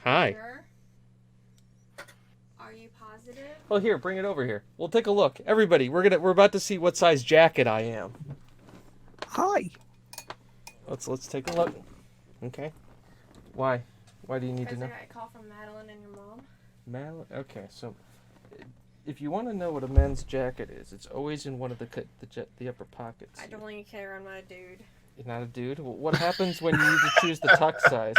Hi. Sure? Are you positive? Well, here, bring it over here. We'll take a look. Everybody, we're about to see what size jacket I am. Hi. Let's take a look. Okay. Why? Why do you need to Because know? I got a call from Madeline and your mom. Okay, so if you want to know what a men's jacket is, it's always in one of the upper pockets. I don't really care. I'm not a dude. You're not a dude. Well, what happens when you need to choose the tuck size?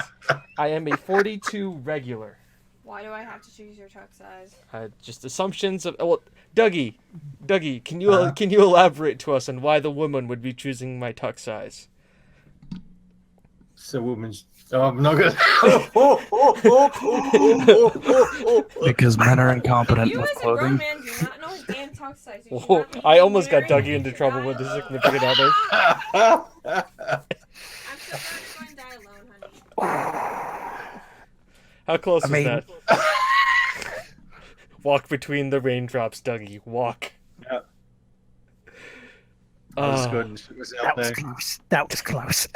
I am a 42 regular. Why do I have to choose your tuck size? Just assumptions of. Well, Dougie, can you elaborate to us on why the woman would be choosing my tuck size? It's a woman's. Oh, I'm not gonna. Because men are incompetent You with as a grown clothing. man do not know his damn tuck size. You should Whoa, not be I almost got wearing Dougie into it. trouble with his significant other. I'm so glad you're going to die alone, honey. How close I is mean- that? Walk between the raindrops, Dougie. Walk. Yeah. That was Oh, good. It was That out was there. close. That was close.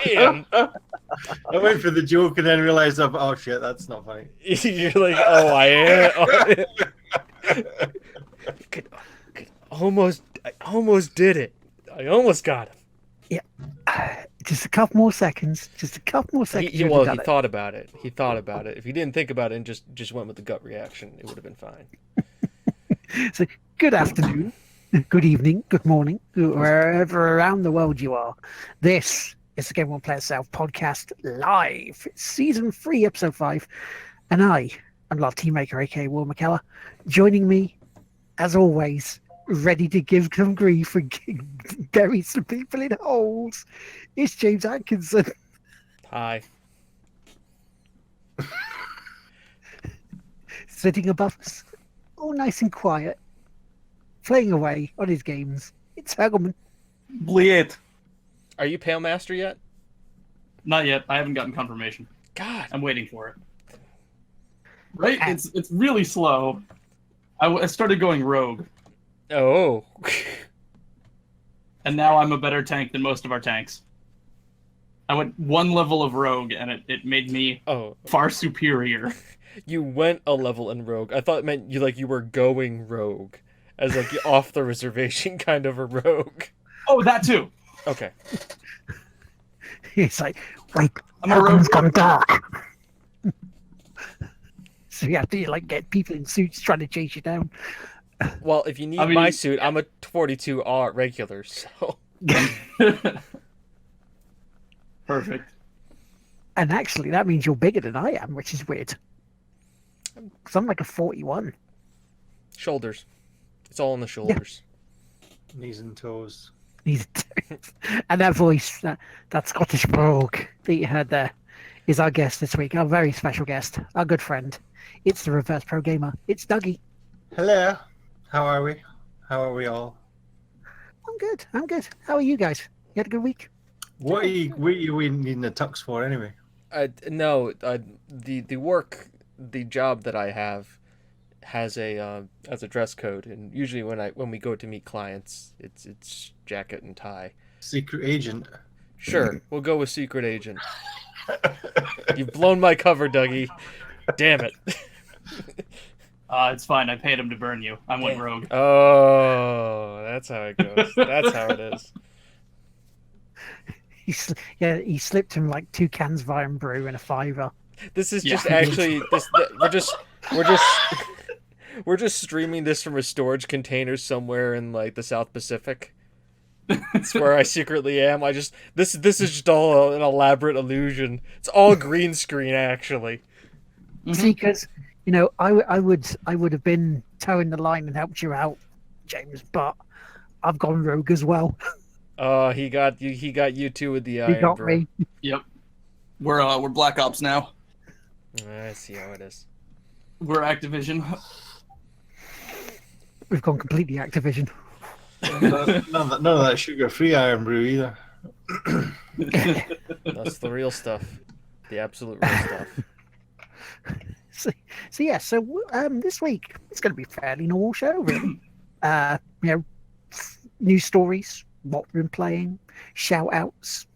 damn. I went for the joke and then realized, oh shit, that's not funny. You're like, oh, I am. I almost did it. I almost got him. Just a couple more seconds. Just a couple more seconds. He you'd have done it. thought about it. He thought about it. If he didn't think about it and just went with the gut reaction, it would have been fine. So, good afternoon, good evening, good morning, wherever around the world you are. This is the Game One Player Self podcast live, season 3, episode 5, and I'm Lord Teammaker, aka Will McKellar. Joining me, as always, ready to give some grief and bury some people in holes, it's James Atkinson. Hi. Sitting above us, all nice and quiet, playing away on his games. It's Hagelman. Bleed. Are you Pale Master yet? Not yet. I haven't gotten confirmation. God. I'm waiting for it. Right? It's really slow. I started going rogue, Oh. and now I'm a better tank than most of our tanks. I went one level of rogue, and it made me Oh. far superior. You went a level in rogue. I thought it meant you were going rogue. As like off the reservation kind of a rogue. Oh, that too. Okay. It's like, wait, I'm a rogue. Hagelman's gone dark. So you have to like get people in suits trying to chase you down. Well, if you need I mean- my suit, I'm a 42R regular, so Perfect. And actually, that means you're bigger than I am, which is weird. Because I'm like a 41. shoulders. It's all in the shoulders. Knees and toes. He's and that voice, that Scottish brogue that you heard there, is our guest this week. Our very special guest, our good friend. It's the Reverse Pro Gamer. It's Dougie. Hello. How are we? How are we all? I'm good. I'm good. How are you guys? You had a good week? What are you needing the tux for anyway? No, the job that I have has a dress code, and usually when we go to meet clients, it's jacket and tie. Secret agent. Sure, we'll go with secret agent. You've blown my cover, Dougie. Damn it. It's fine. I paid him to burn you. I went rogue. Oh, that's how it goes. That's how it is. He slipped him like 2 cans of Iron Brew and a $5. This is Yeah. just actually we're just streaming this from a storage container somewhere in like the South Pacific. It's where I secretly am. This is just all an elaborate illusion. It's all green screen actually. See, because I would have been towing the line and helped you out, James, but I've gone rogue as well. Oh, he got you too with the You iron got brew. me. Yep. We're Black Ops now. I see how it is. We're Activision. We've gone completely Activision. None of that sugar-free iron brew either. That's the real stuff. The absolute real stuff. So this week it's going to be a fairly normal show, really. News stories, what we've been playing, shout outs,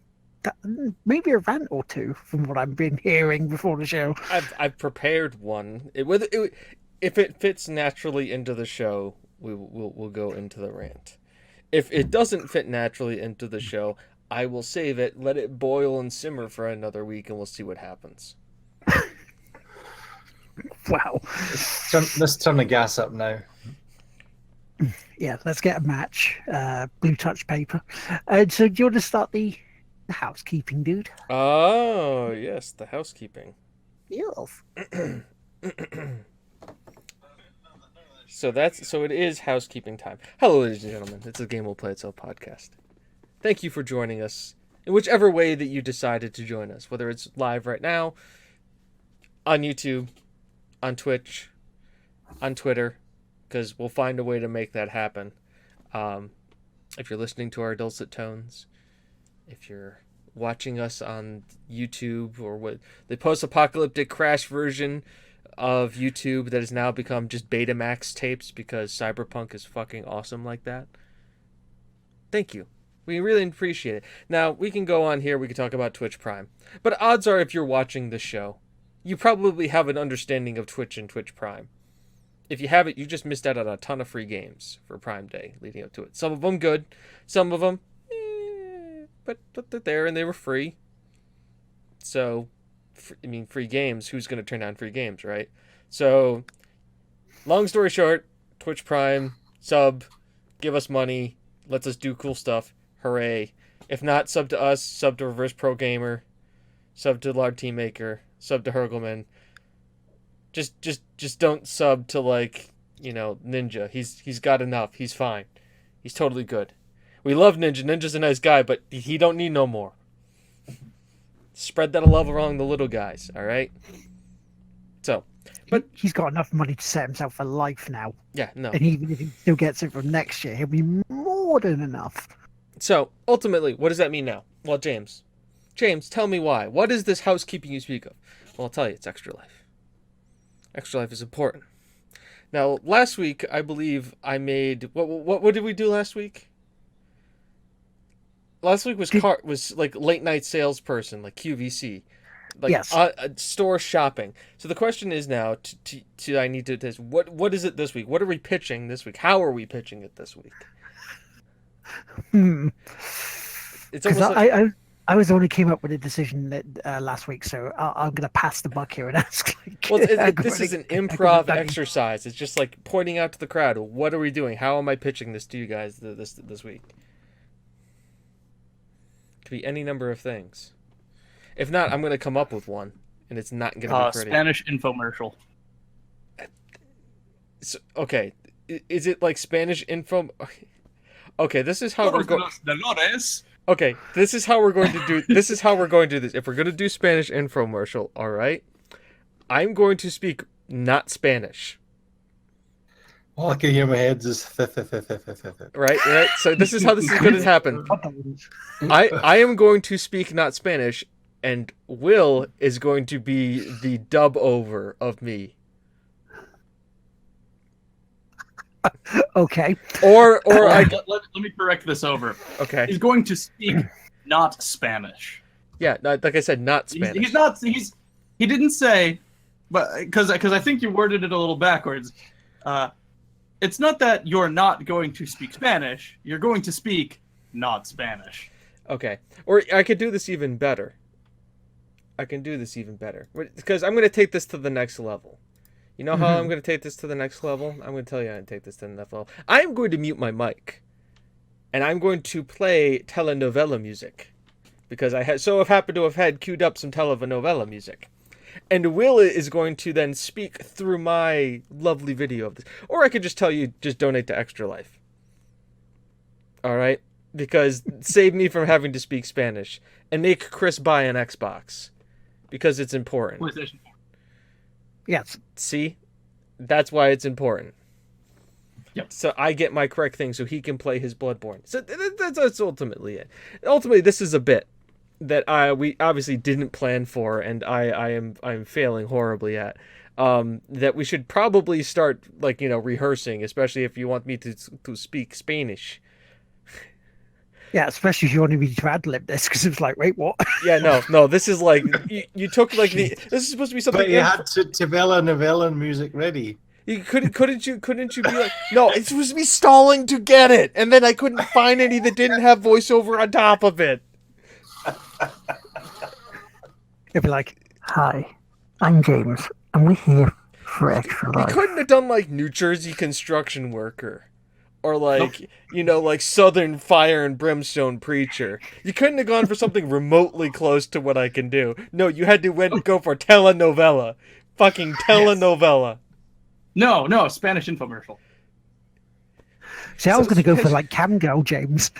maybe a rant or two from what I've been hearing before the show. I've prepared one. If it fits naturally into the show, we'll go into the rant. If it doesn't fit naturally into the show, I will save it, let it boil and simmer for another week, and we'll see what happens. Wow. Let's turn the gas up now. Yeah, let's get a match. Blue touch paper. So do you want to start the housekeeping, dude? Oh, yes, the housekeeping. Yes. So it is housekeeping time. Hello, ladies and gentlemen. It's the Game Will Play Itself podcast. Thank you for joining us in whichever way that you decided to join us, whether it's live right now, on YouTube, on Twitch, on Twitter, because we'll find a way to make that happen. If you're listening to our dulcet tones, if you're watching us on YouTube or what the post-apocalyptic crash version of YouTube that has now become just Betamax tapes because Cyberpunk is fucking awesome like that. Thank you. We really appreciate it. Now, we can go on here, we can talk about Twitch Prime. But odds are if you're watching this show, you probably have an understanding of Twitch and Twitch Prime. If you haven't, you just missed out on a ton of free games for Prime Day leading up to it. Some of them good, some of them, but they're there and they were free. So, free games, who's going to turn down free games, right? So, long story short, Twitch Prime, sub, give us money, lets us do cool stuff, hooray. If not, sub to us, sub to Reverse Pro Gamer, sub to Lard Team Maker, sub to Hergelman. Just don't sub to, like, Ninja. He's got enough. He's fine. He's totally good. We love Ninja. Ninja's a nice guy, but he don't need no more. Spread that love around the little guys, all right? So, but he's got enough money to set himself for life now. Yeah, no. And even if he still gets it from next year, he'll be more than enough. So, ultimately, what does that mean now? Well, James, tell me why. What is this housekeeping you speak of? Well, I'll tell you, it's Extra Life. Extra Life is important. Now, last week, I believe I made... What did we do last week? Last week was like late night salesperson, like QVC, like yes. Store shopping. So the question is now, I need to this. What is it this week? What are we pitching this week? How are we pitching it this week? It's almost like... I was the one who came up with a decision that last week, so I'm going to pass the buck here and ask. Well, this is an improv exercise. It's just like pointing out to the crowd, what are we doing? How am I pitching this to you guys this week? Be any number of things. If not, I'm going to come up with one, and it's not going to be pretty. Spanish infomercial. So, okay, is it like Spanish info? Okay, this is how we're going. Okay, this is how we're going to do. This is how we're going to do this. If we're going to do Spanish infomercial, all right, I'm going to speak not Spanish. All I can hear in my head is right. So this is how this is going to happen. I am going to speak not Spanish, and Will is going to be the dub over of me. Okay. Or let me correct this over. Okay. He's going to speak not Spanish. Yeah, like I said, not Spanish. He's not. He didn't say, but because I think you worded it a little backwards. It's not that you're not going to speak Spanish. You're going to speak not Spanish. Okay. Or I could do this even better. Because I'm going to take this to the next level. You know how I'm going to take this to the next level? I'm going to tell you how to take this to the next level. I am going to mute my mic. And I'm going to play telenovela music. Because I so happen to have had queued up some telenovela music. And Will is going to then speak through my lovely video of this. Or I could just tell you, just donate to Extra Life. Alright? Because save me from having to speak Spanish. And make Chris buy an Xbox. Because it's important. PlayStation 4. Yes. See? That's why it's important. Yep. So I get my correct thing so he can play his Bloodborne. So that's ultimately it. Ultimately, this is a bit that we obviously didn't plan for, and I'm failing horribly at. That we should probably start rehearsing, especially if you want me to speak Spanish. Yeah, especially if you wanted me to ad lib this, because it was like, wait, what? Yeah, no. This is like you took like the. This is supposed to be something. But you had Tavella Novella music ready. You couldn't you be like, no, it's supposed to be stalling to get it, and then I couldn't find any that didn't have voiceover on top of it. It'd be like, hi, I'm James, and we're here for Extra We Life. couldn't have done like New Jersey construction worker, or like like Southern fire and brimstone preacher. You couldn't have gone for something remotely close to what I can do. No, you had to go for telenovela, fucking telenovela. No, Spanish infomercial. See, I was going to go for like Cam Girl, James.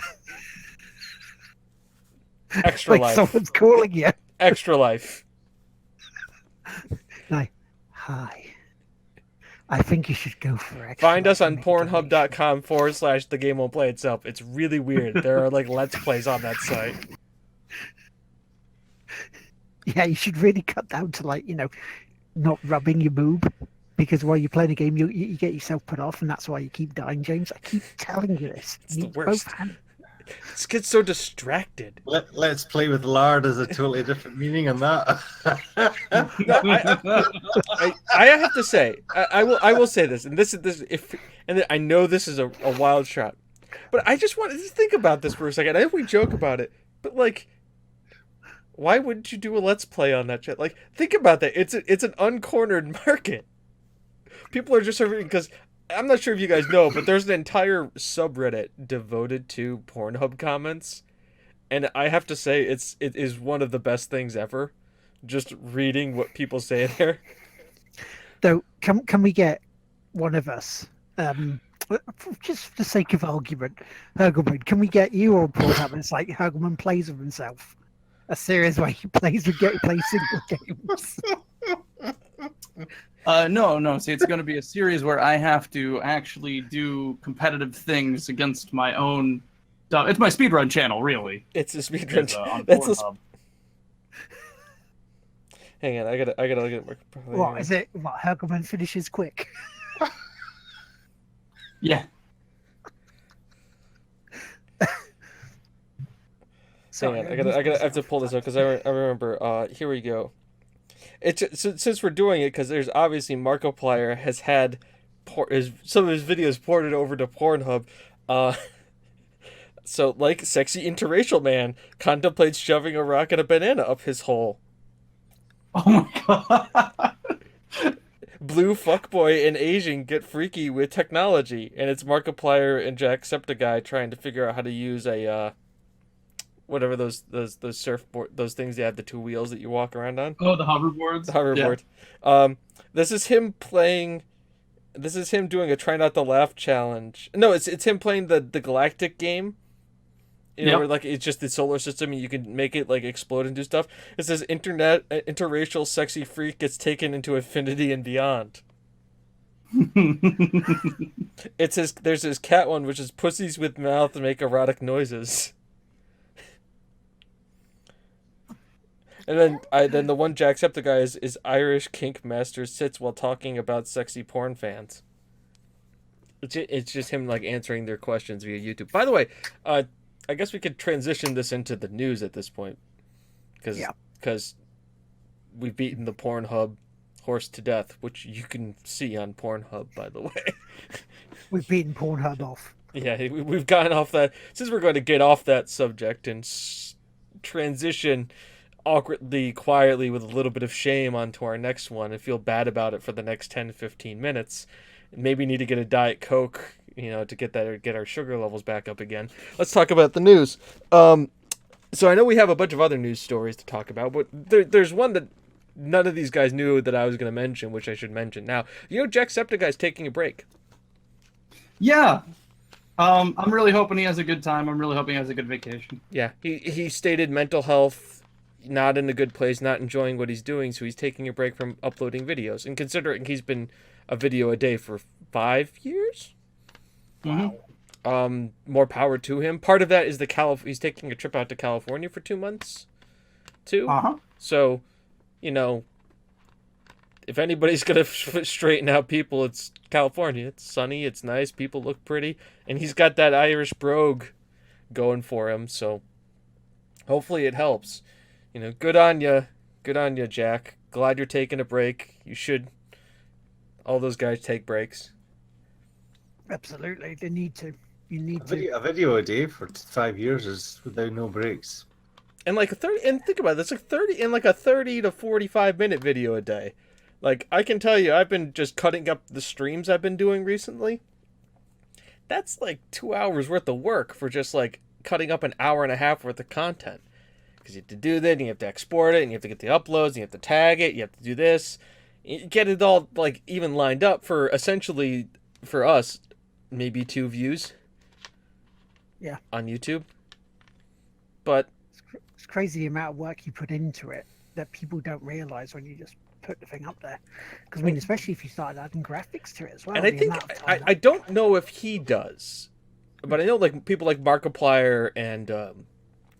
Extra Like life, someone's calling you. extra life. Like, hi. I think you should go for Extra Find us Life on and make a donation." pornhub.com/the game won't play itself. It's really weird. There are like let's plays on that site. Yeah, you should really cut down to like, not rubbing your boob. Because while you're playing a game, you get yourself put off, and that's why you keep dying, James. I keep telling you this. It's You the need worst. both hands. Just get so distracted. Let's play with lard as a totally different meaning on that. I have to say, I will say this, and I know this is a wild shot, but I just wanted to think about this for a second. I know we joke about it, but like, why wouldn't you do a let's play on that shit? Like, think about that. It's an uncornered market. People are just because I'm not sure if you guys know, but there's an entire subreddit devoted to Pornhub comments, and I have to say it is one of the best things ever. Just reading what people say there. Though, can we get one of us, just for the sake of argument, Hergelman, can we get you on Pornhub? And it's like Hergelman plays with himself. A series where he plays single games. No. See, it's going to be a series where I have to actually do competitive things against my own. It's my speedrun channel, really. It's a speedrun. On That's a Pornhub. Hang on, I gotta look at it. What is it? What Hergelman finishes quick? Yeah. Hang on, I have to pull this up because I remember. Here we go. Since we're doing it, because there's obviously Markiplier has had some of his videos ported over to Pornhub. So like sexy interracial man contemplates shoving a rock and a banana up his hole. Oh my god. Blue fuckboy and Asian get freaky with technology, and it's Markiplier and Jacksepticeye trying to figure out how to use a whatever those surfboard, those things that have the two wheels that you walk around on. Oh, the hoverboards. The hoverboard. This is him playing. This is him doing a try not to laugh challenge. No, it's him playing the Galactic game. Where like it's just the solar system and you can make it like explode and do stuff. It says interracial sexy freak gets taken into infinity and beyond. There's his cat one, which is pussies with mouth make erotic noises. And then the one Jacksepticeye is Irish kink master sits while talking about sexy porn fans. It's just him like answering their questions via YouTube. By the way, I guess we could transition this into the news at this point, because we've beaten the Pornhub horse to death, which you can see on Pornhub, by the way. We've beaten Pornhub off. Yeah, we've gotten off that. Since we're going to get off that subject and transition awkwardly, quietly, with a little bit of shame onto our next one and feel bad about it for the next 10-15 minutes, maybe need to get a Diet Coke, to get our sugar levels back up again. Let's talk about the news. So I know we have a bunch of other news stories to talk about, but there's one that none of these guys knew that I was going to mention, which I should mention now. Jacksepticeye's taking a break. Yeah. I'm really hoping he has a good time. I'm really hoping he has a good vacation. Yeah, he stated mental health, not in a good place, not enjoying what he's doing, so he's taking a break from uploading videos. And considering he's been a video a day for 5 years, more power to him. Part of that is he's taking a trip out to California for 2 months, too. So, if anybody's gonna straighten out people, it's California. It's sunny, it's nice, people look pretty, and he's got that Irish brogue going for him. So hopefully it helps. You know, good on you. Good on you, Jack. Glad you're taking a break. You should. All those guys take breaks. Absolutely, they need to. You need A to. video a day for 5 years is without no breaks. And like a 30, and think about it, it's like 30 in like a 30 to 45 minute video a day. Like, I can tell you, I've been just cutting up the streams I've been doing recently. That's like 2 hours worth of work for just like cutting up an hour and a half worth of content. Because you have to do that, and you have to export it, and you have to get the uploads, and you have to tag it, you have to do this. You get it all like even lined up for essentially, for us, maybe 2 views. Yeah. On YouTube. But It's crazy the amount of work you put into it that people don't realize when you just put the thing up there. Because I mean, especially if you start adding graphics to it as well. and I the think amount of time I don't know if he does, but I know like people like Markiplier and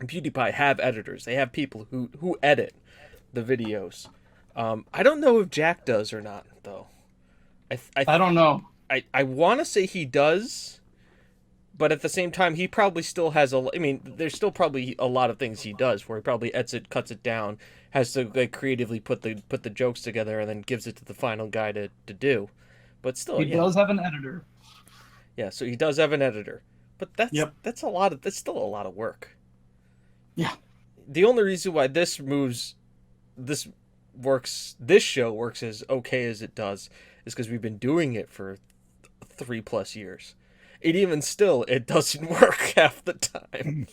PewDiePie have editors. They have people who edit the videos. I don't know if Jack does or not though. I don't know. I want to say he does, but at the same time he probably still has I mean, there's still probably a lot of things he does where he probably edits it, cuts it down, has to like creatively put the jokes together, and then gives it to the final guy to do. But still, He does have an editor. Yeah, so he does have an editor, but that's Yep. that's still a lot of work. Yeah. The only reason why this show works as okay as it does is because we've been doing it for 3+ years. And even still, it doesn't work half the time.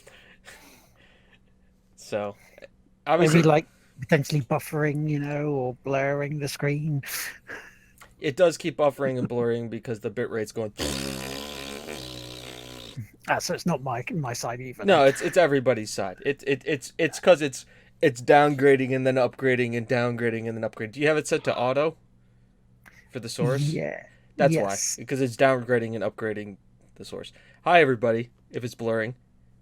So, obviously, maybe like potentially buffering, or blurring the screen. it does keep buffering and blurring because the bitrate's going. So it's not my side either. No, it's everybody's side. It's because it's downgrading and then upgrading and downgrading and then upgrading. Do you have it set to auto for the source? Yeah. That's yes. why. Because it's downgrading and upgrading the source. Hi everybody. If it's blurring,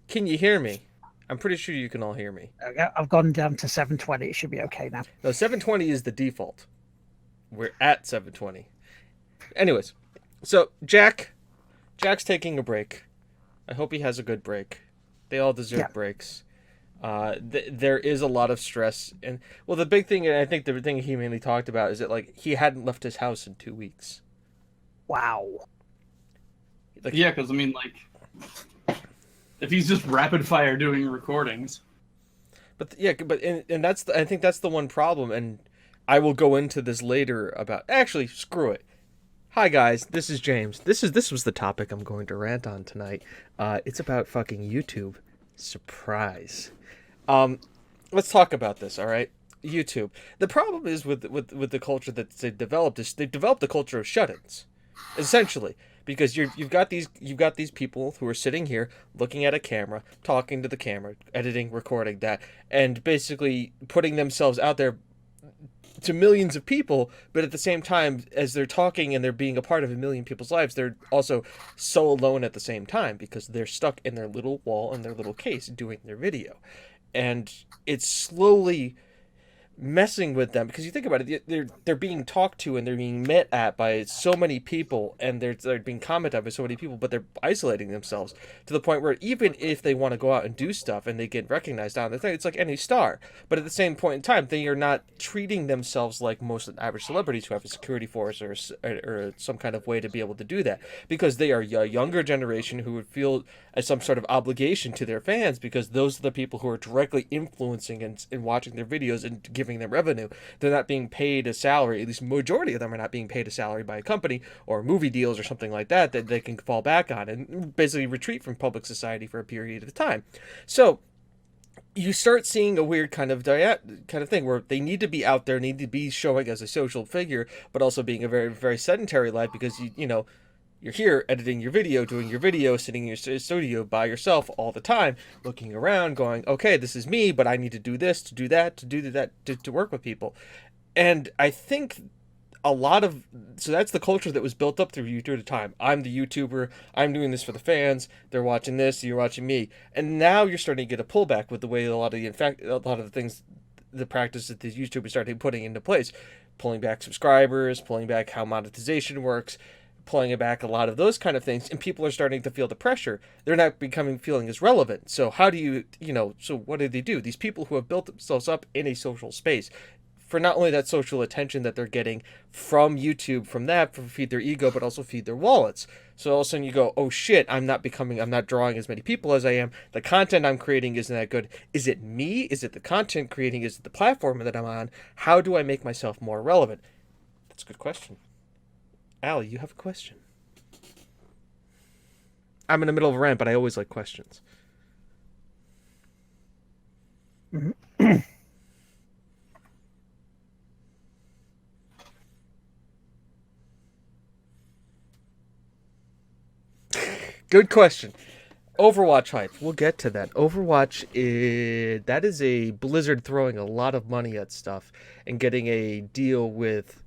can you hear me? I'm pretty sure you can all hear me. Okay, I've gone down to 720. It should be okay now. No, 720 is the default. We're at 720. Anyways, so Jack's taking a break. I hope he has a good break. They all deserve breaks. There is a lot of stress, and well, the big thing, and I think the thing he mainly talked about is that like he hadn't left his house in 2 weeks. Wow. Like, Yeah, because I mean, like, if he's just rapid fire doing recordings. But and that's I think that's the one problem, and I will go into this later about. Actually, screw it. Hi guys, this is James. This was the topic I'm going to rant on tonight. It's about fucking YouTube. Surprise. Let's talk about this, all right? YouTube. The problem is with the culture that they've developed is they've developed a culture of shut-ins, essentially, because you've got these people who are sitting here looking at a camera, talking to the camera, editing, recording that, and basically putting themselves out there to millions of people, but at the same time, as they're talking and they're being a part of a million people's lives, they're also so alone at the same time because they're stuck in their little wall in their little case doing their video. And it's slowly messing with them because you think about it, they're being talked to and they're being met at by so many people, and they're being commented on by so many people, but they're isolating themselves to the point where even if they want to go out and do stuff and they get recognized on the thing, it's like any star, but at the same point in time they are not treating themselves like most average celebrities who have a security force or some kind of way to be able to do that, because they are a younger generation who would feel as some sort of obligation to their fans because those are the people who are directly influencing and watching their videos and giving them revenue. They're not being paid a salary, at least majority of them are not being paid a salary by a company or movie deals or something like that they can fall back on and basically retreat from public society for a period of time. So you start seeing a weird kind of thing where they need to be out there, need to be showing as a social figure, but also being a very, very sedentary life because you're here editing your video, doing your video, sitting in your studio by yourself all the time, looking around, going, okay, this is me, but I need to do this, to do that, to work with people. And I think so that's the culture that was built up through YouTube at the time. I'm the YouTuber, I'm doing this for the fans, they're watching this, you're watching me. And now you're starting to get a pullback with the way a lot of the things, the practice that these YouTubers started putting into place. Pulling back subscribers, pulling back how monetization works, pulling back a lot of those kind of things, and people are starting to feel the pressure. They're not feeling as relevant. So how do you, so what do they do? These people who have built themselves up in a social space, for not only that social attention that they're getting from YouTube, from that, for feed their ego, but also feed their wallets. So all of a sudden you go, oh shit, I'm not drawing as many people as I am. The content I'm creating isn't that good. Is it me? Is it the content creating? Is it the platform that I'm on? How do I make myself more relevant? That's a good question. Allie, you have a question. I'm in the middle of a rant, but I always like questions. Good question. Overwatch hype. We'll get to that. Overwatch that is a Blizzard throwing a lot of money at stuff and getting a deal with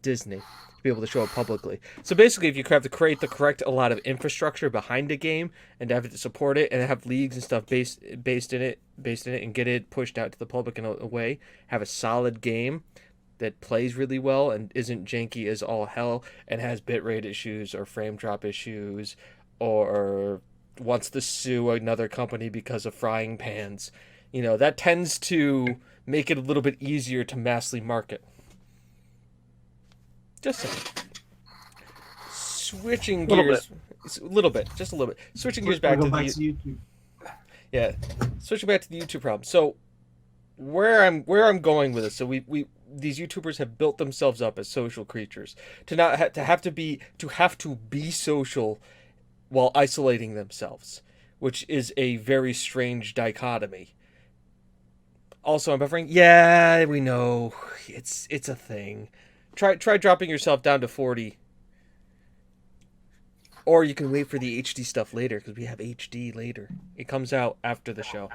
Disney to be able to show it publicly. So basically, if you have to create a lot of infrastructure behind a game and have it to support it and have leagues and stuff based in it and get it pushed out to the public in a way, have a solid game that plays really well and isn't janky as all hell and has bitrate issues or frame drop issues or wants to sue another company because of frying pans, that tends to make it a little bit easier to massively market. Just saying. Switching gears a little bit. Switching gears back to YouTube. Yeah. Switching back to the YouTube problem. So where I'm going with this, so we these YouTubers have built themselves up as social creatures to have to be social while isolating themselves, which is a very strange dichotomy. Also, I'm buffering. Yeah, we know it's a thing. Try dropping yourself down to 40, or you can wait for the HD stuff later because we have HD later. It comes out after the show.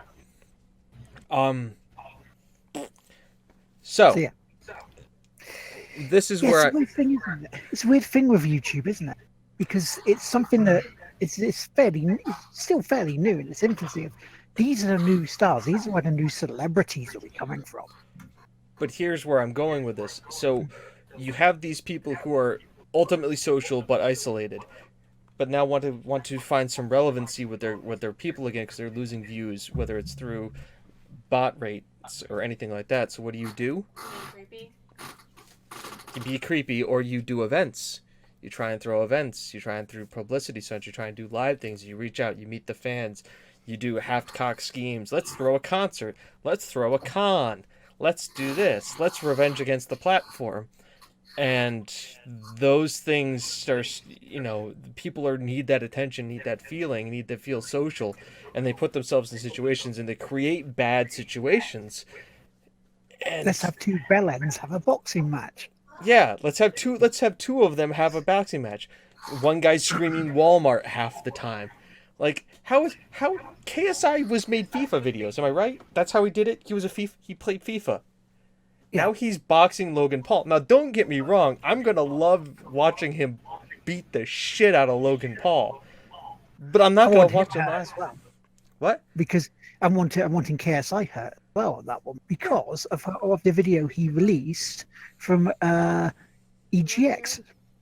So yeah. This is Yeah, where it's a weird thing, isn't it? It's a weird thing with YouTube, isn't it? Because it's something that it's still fairly new in its infancy. These are the new stars. These are where the new celebrities are coming from. But here's where I'm going with this. So you have these people who are ultimately social but isolated, but now want to find some relevancy with their people again because they're losing views, whether it's through bot rates or anything like that. So what do? Creepy. You be creepy, or you do events. You try and throw events. You try and through publicity stunts. You try and do live things. You reach out. You meet the fans. You do half-cocked schemes. Let's throw a concert. Let's throw a con. Let's do this. Let's revenge against the platform. And those things start, people need that attention, need that feeling, need to feel social. And they put themselves in situations and they create bad situations. And Let's have two bellends have a boxing match. yeah, let's have two of them have a boxing match. One guy's screaming Walmart half the time. Like how KSI was made FIFA videos, am I right? That's how he did it. He played FIFA. Yeah. Now he's boxing Logan Paul. Now don't get me wrong, I'm going to love watching him beat the shit out of Logan Paul. But I'm not going to watch him as well. What? Because I'm wanting KSI hurt as well on that one because of the video he released from EGX,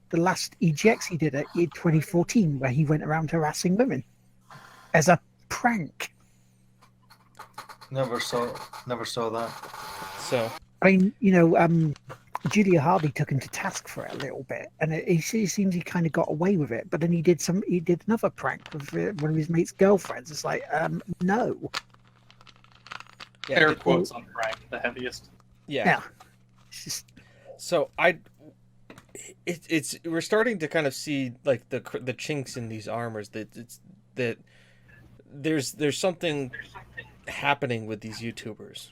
the last EGX he did in 2014, where he went around harassing women as a prank. Never saw that. So I mean, Julia Hardy took him to task for it a little bit, and it seems he kind of got away with it. But then he did another prank with one of his mate's girlfriends. It's like, no. yeah, Air quotes on prank, the heaviest. yeah. It's just, So we're starting to kind of see like the chinks in these armors that there's something happening with these YouTubers,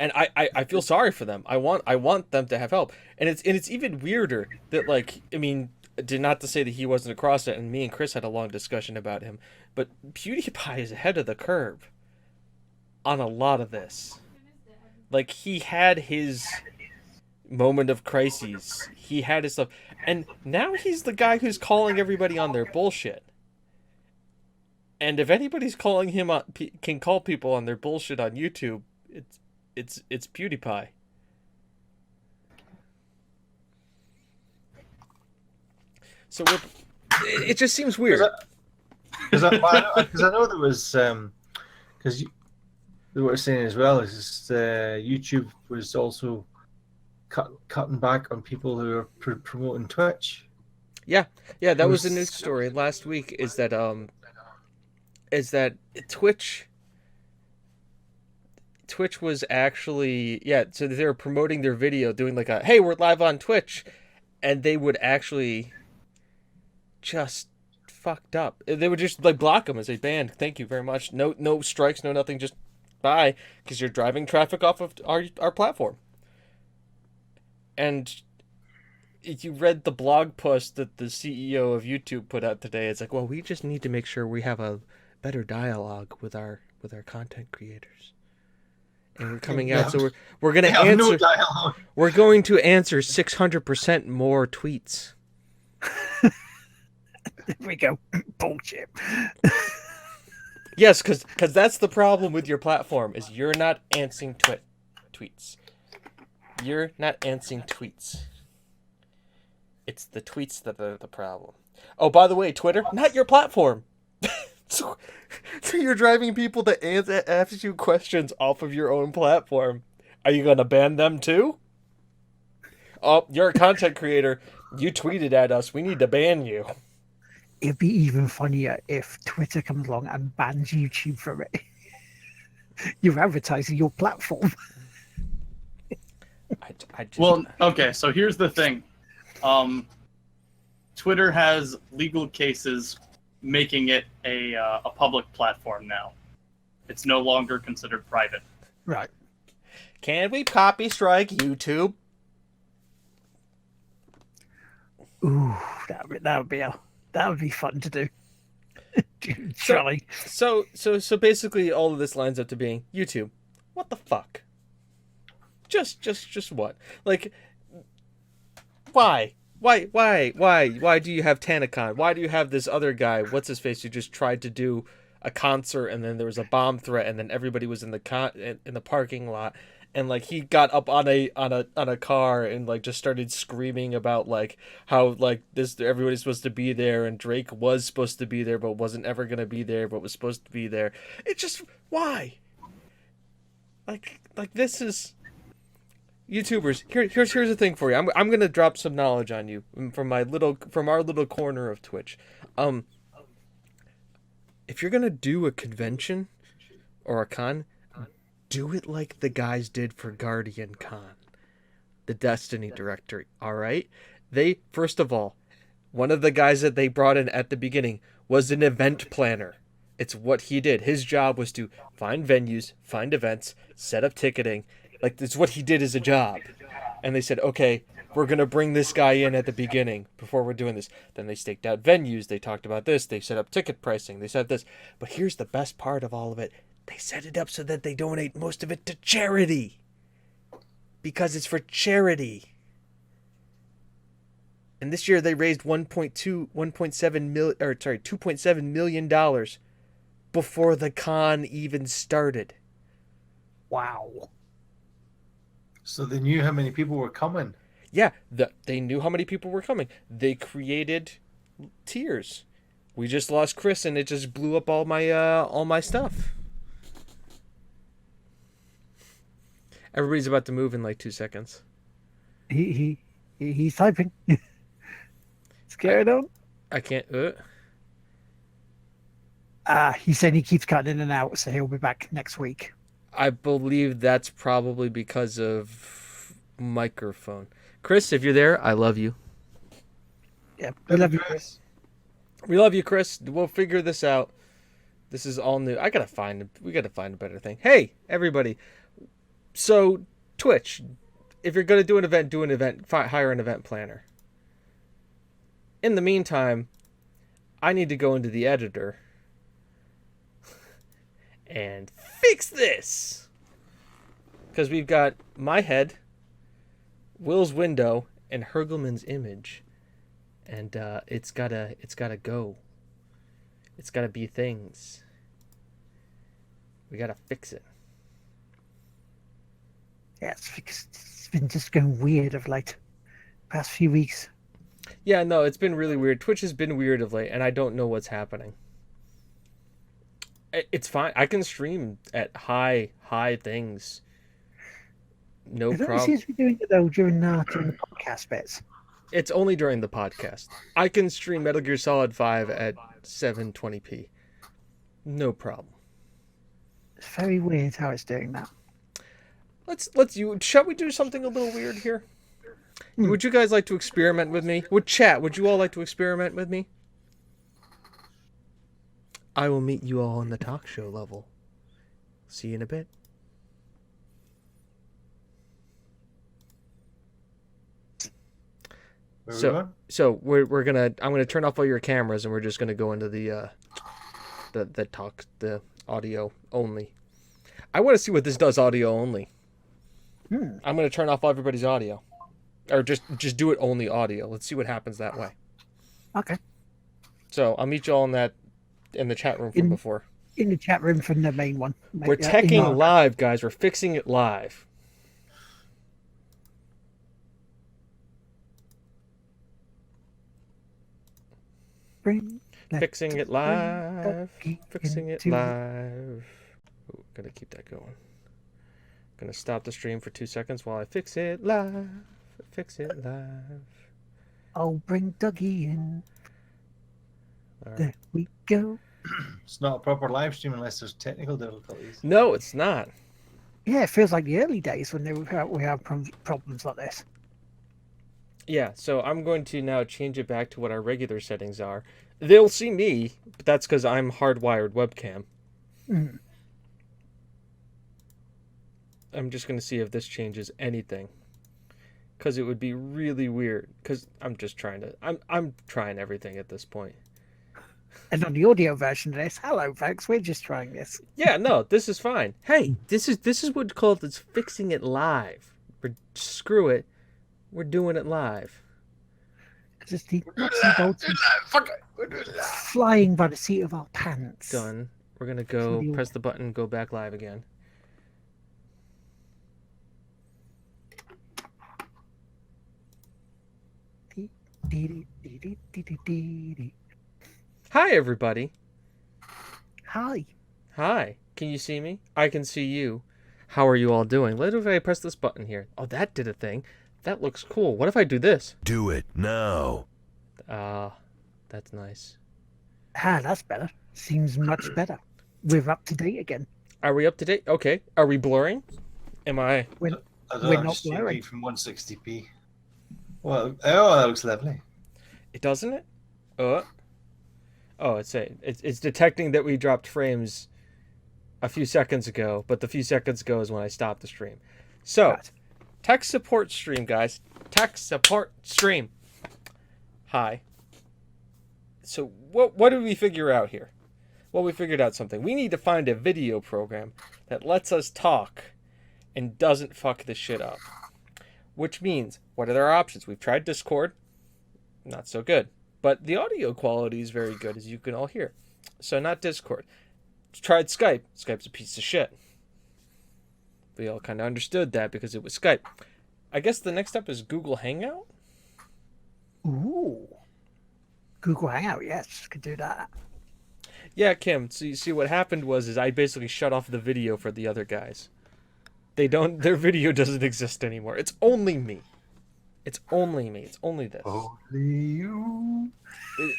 and I feel sorry for them. I want them to have help, and it's even weirder that not to say that he wasn't across it, and me and Chris had a long discussion about him, but PewDiePie is ahead of the curve on a lot of this. Like he had his moment of crises. He had his stuff. And now he's the guy who's calling everybody on their bullshit. And if anybody's calling him on, can call people on their bullshit on YouTube, it's PewDiePie. So it just seems weird. Because I know there was because they were saying as well is YouTube was also cutting back on people who are promoting Twitch. Yeah, that was the news story last week. Is that Twitch was actually so they were promoting their video, doing like a hey, we're live on Twitch, and they would actually just fucked up. They would just like block them and say banned. Thank you very much. No strikes, no nothing. Just bye, because you're driving traffic off of our platform. And if you read the blog post that the CEO of YouTube put out today, it's like, well, we just need to make sure we have a better dialogue with our content creators. And we're coming out, so we're going to answer. No dialogue. We're going to answer 600% more tweets. There we go. Bullshit. Yes, because that's the problem with your platform is you're not answering tweets. You're not answering tweets. It's the tweets that are the problem. Oh, by the way, Twitter, not your platform. So you're driving people to ask you questions off of your own platform. Are you going to ban them too? Oh, you're a content creator. You tweeted at us. We need to ban you. It'd be even funnier if Twitter comes along and bans YouTube from it. You're advertising your platform. Well, okay, so here's the thing. Twitter has legal cases making it a public platform now. It's no longer considered private. Right. Can we copy strike YouTube? Ooh, that would be fun to do. Surely. So basically, all of this lines up to being YouTube. What the fuck? Just what? Like, why? Why do you have Tanacon? Why do you have this other guy? What's his face? Who just tried to do a concert, and then there was a bomb threat, and then everybody was in the parking lot, and like he got up on a car and like just started screaming about like how like this everybody's supposed to be there, and Drake was supposed to be there but wasn't ever gonna be there but was supposed to be there. It's just why? Like this is. YouTubers, here's the thing for you. I'm gonna drop some knowledge on you from our little corner of Twitch. If you're gonna do a convention or a con, do it like the guys did for Guardian Con, the Destiny directory. All right, first of all, one of the guys that they brought in at the beginning was an event planner. It's what he did. His job was to find venues, find events, set up ticketing. Like, it's what he did as a job. And they said, okay, we're going to bring this guy in at the beginning before we're doing this. Then they staked out venues. They talked about this. They set up ticket pricing. They set up this. But here's the best part of all of it. They set it up so that they donate most of it to charity. Because it's for charity. And this year they raised $2.7 million before the con even started. Wow. So they knew how many people were coming. Yeah, they knew how many people were coming. They created tiers. We just lost Chris, and it just blew up all my stuff. Everybody's about to move in like 2 seconds. He's typing. It's carried on. I can't. He said he keeps cutting in and out, so he'll be back next week. I believe that's probably because of microphone. Chris, if you're there, I love you. Yeah, we love you, Chris. We love you, Chris. We'll figure this out. This is all new. We gotta find a better thing. Hey, everybody. So, Twitch, if you're gonna do an event, hire an event planner. In the meantime, I need to go into the editor and fix this, because we've got my head, Will's window, and Hergelman's image, and it's gotta go. It's gotta be things. We gotta fix it. Yeah, it's been just going weird of late, past few weeks. Yeah, no, it's been really weird. Twitch has been weird of late, and I don't know what's happening. It's fine. I can stream at high things. No I don't problem. seem to be doing it though during the podcast bits. It's only during the podcast. I can stream Metal Gear Solid 5 at 720p. No problem. It's very weird how it's doing that. Shall we do something a little weird here? Would you guys like to experiment with me? Would you all like to experiment with me? I will meet you all on the talk show level. See you in a bit. Where we going? So I'm gonna turn off all your cameras and we're just gonna go into the audio only. I want to see what this does audio only. I'm gonna turn off everybody's audio, or just do it only audio. Let's see what happens that way. Okay. So I'll meet you all in the chat room from before. In the chat room from the main one. We're teching live, guys. We're fixing it live. Fixing it live. Fixing it live. Ooh, gotta keep that going. Gonna stop the stream for 2 seconds while I fix it live. Fix it live. I'll bring Dougie in. All right. There we go. It's not a proper live stream unless there's technical difficulties. No, it's not. Yeah, it feels like the early days when we have problems like this. Yeah, so I'm going to now change it back to what our regular settings are. They'll see me, but that's because I'm hardwired webcam. Mm. I'm just going to see if this changes anything. Because it would be really weird. Because I'm just trying to... I'm trying everything at this point. And on the audio version of this, hello folks, we're just trying this. Yeah, no, this is fine. Hey, this is what's called it's fixing it live. Screw it. We're doing it live. Just the nuts and bolts flying by the seat of our pants. Done. We're going to go press the button, go back live again. Hi, everybody. Hi. Hi. Can you see me? I can see you. How are you all doing? Let if I press this button here. Oh, that did a thing. That looks cool. What if I do this? Do it now. That's nice. That's better. Seems much better. We're up to date again. Are we up to date? Okay. Are we blurring? Am I? We're We're not blurring. from 160p. Well, oh, that looks lovely. It doesn't it? Oh, it's detecting that we dropped frames a few seconds ago, but the few seconds ago is when I stopped the stream. So, Right. Tech support stream, guys. Tech support stream. Hi. So, what did we figure out here? Well, we figured out something. We need to find a video program that lets us talk and doesn't fuck this shit up. Which means, what are our options? We've tried Discord. Not so good. But the audio quality is very good, as you can all hear. So not Discord. Tried Skype. Skype's a piece of shit. We all kind of understood that because it was Skype. I guess the next step is Google Hangout? Ooh. Google Hangout, yes, could do that. Yeah, Kim. So you see what happened is I basically shut off the video for the other guys. Their video doesn't exist anymore. It's only me. It's only me. It's only this. Only you.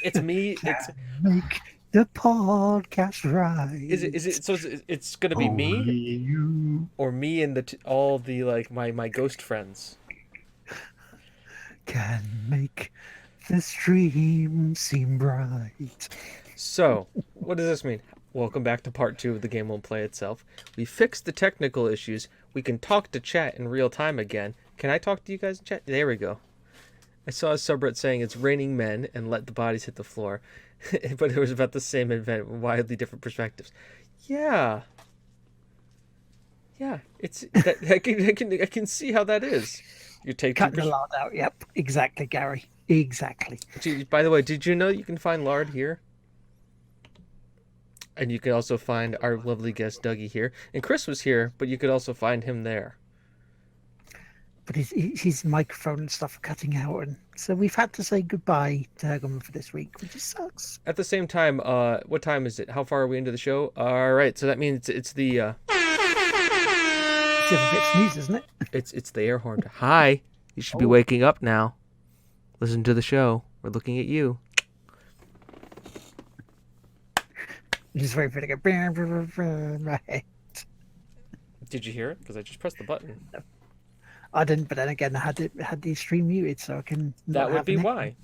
It's me. It's Make the podcast right. is it so it's gonna be me Only you. or me and all the like my ghost friends. Can make the stream seem bright. So what does this mean? Welcome back to part 2 of The Game Won't Play Itself. We fixed the technical issues. We can talk to chat in real time again. Can I talk to you guys in chat? There we go. I saw a subreddit saying it's raining men and let the bodies hit the floor. But it was about the same event, widely different perspectives. Yeah. Yeah, it's I can see how that is. You take Cut the lard out. Yep, exactly, Gary. Exactly. By the way, did you know you can find lard here? And you can also find our lovely guest Dougie here. And Chris was here, but you could also find him there. but his microphone and stuff are cutting out, and so we've had to say goodbye to Hergum for this week, which just sucks. At the same time, what time is it? How far are we into the show? All right, so that means it's the It's the other bits news, isn't it? it's the air horn. Hi, you should be waking up now. Listen to the show. We're looking at you. Just wait for it to go. Right. Did you hear it? Because I just pressed the button. I didn't, but then again, I had the stream muted, so I can. That would be why.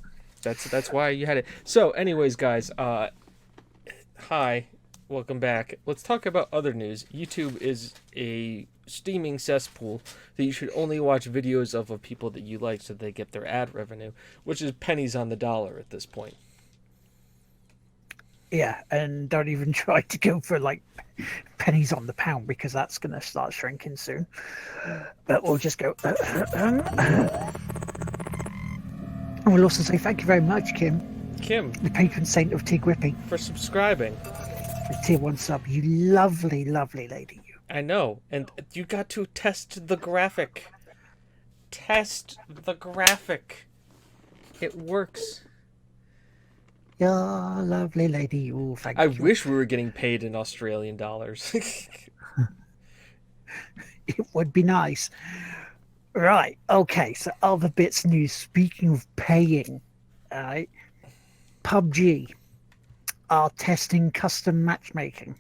That's why you had it. So, anyways, guys, hi, welcome back. Let's talk about other news. YouTube is a steaming cesspool that you should only watch videos of people that you like so they get their ad revenue, which is pennies on the dollar at this point. Yeah, and don't even try to go for like pennies on the pound because that's going to start shrinking soon. But we'll just go. And we'll also say thank you very much, Kim, the patron saint of Tig Whipping, for subscribing. for tier 1 sub. You lovely, lovely lady. You. I know, and you got to test the graphic. Test the graphic. It works. You're a lovely lady. You. Thank I you. wish we were getting paid in Australian dollars. It would be nice. Right. Okay. So other bits news. Speaking of paying, right? PUBG are testing custom matchmaking.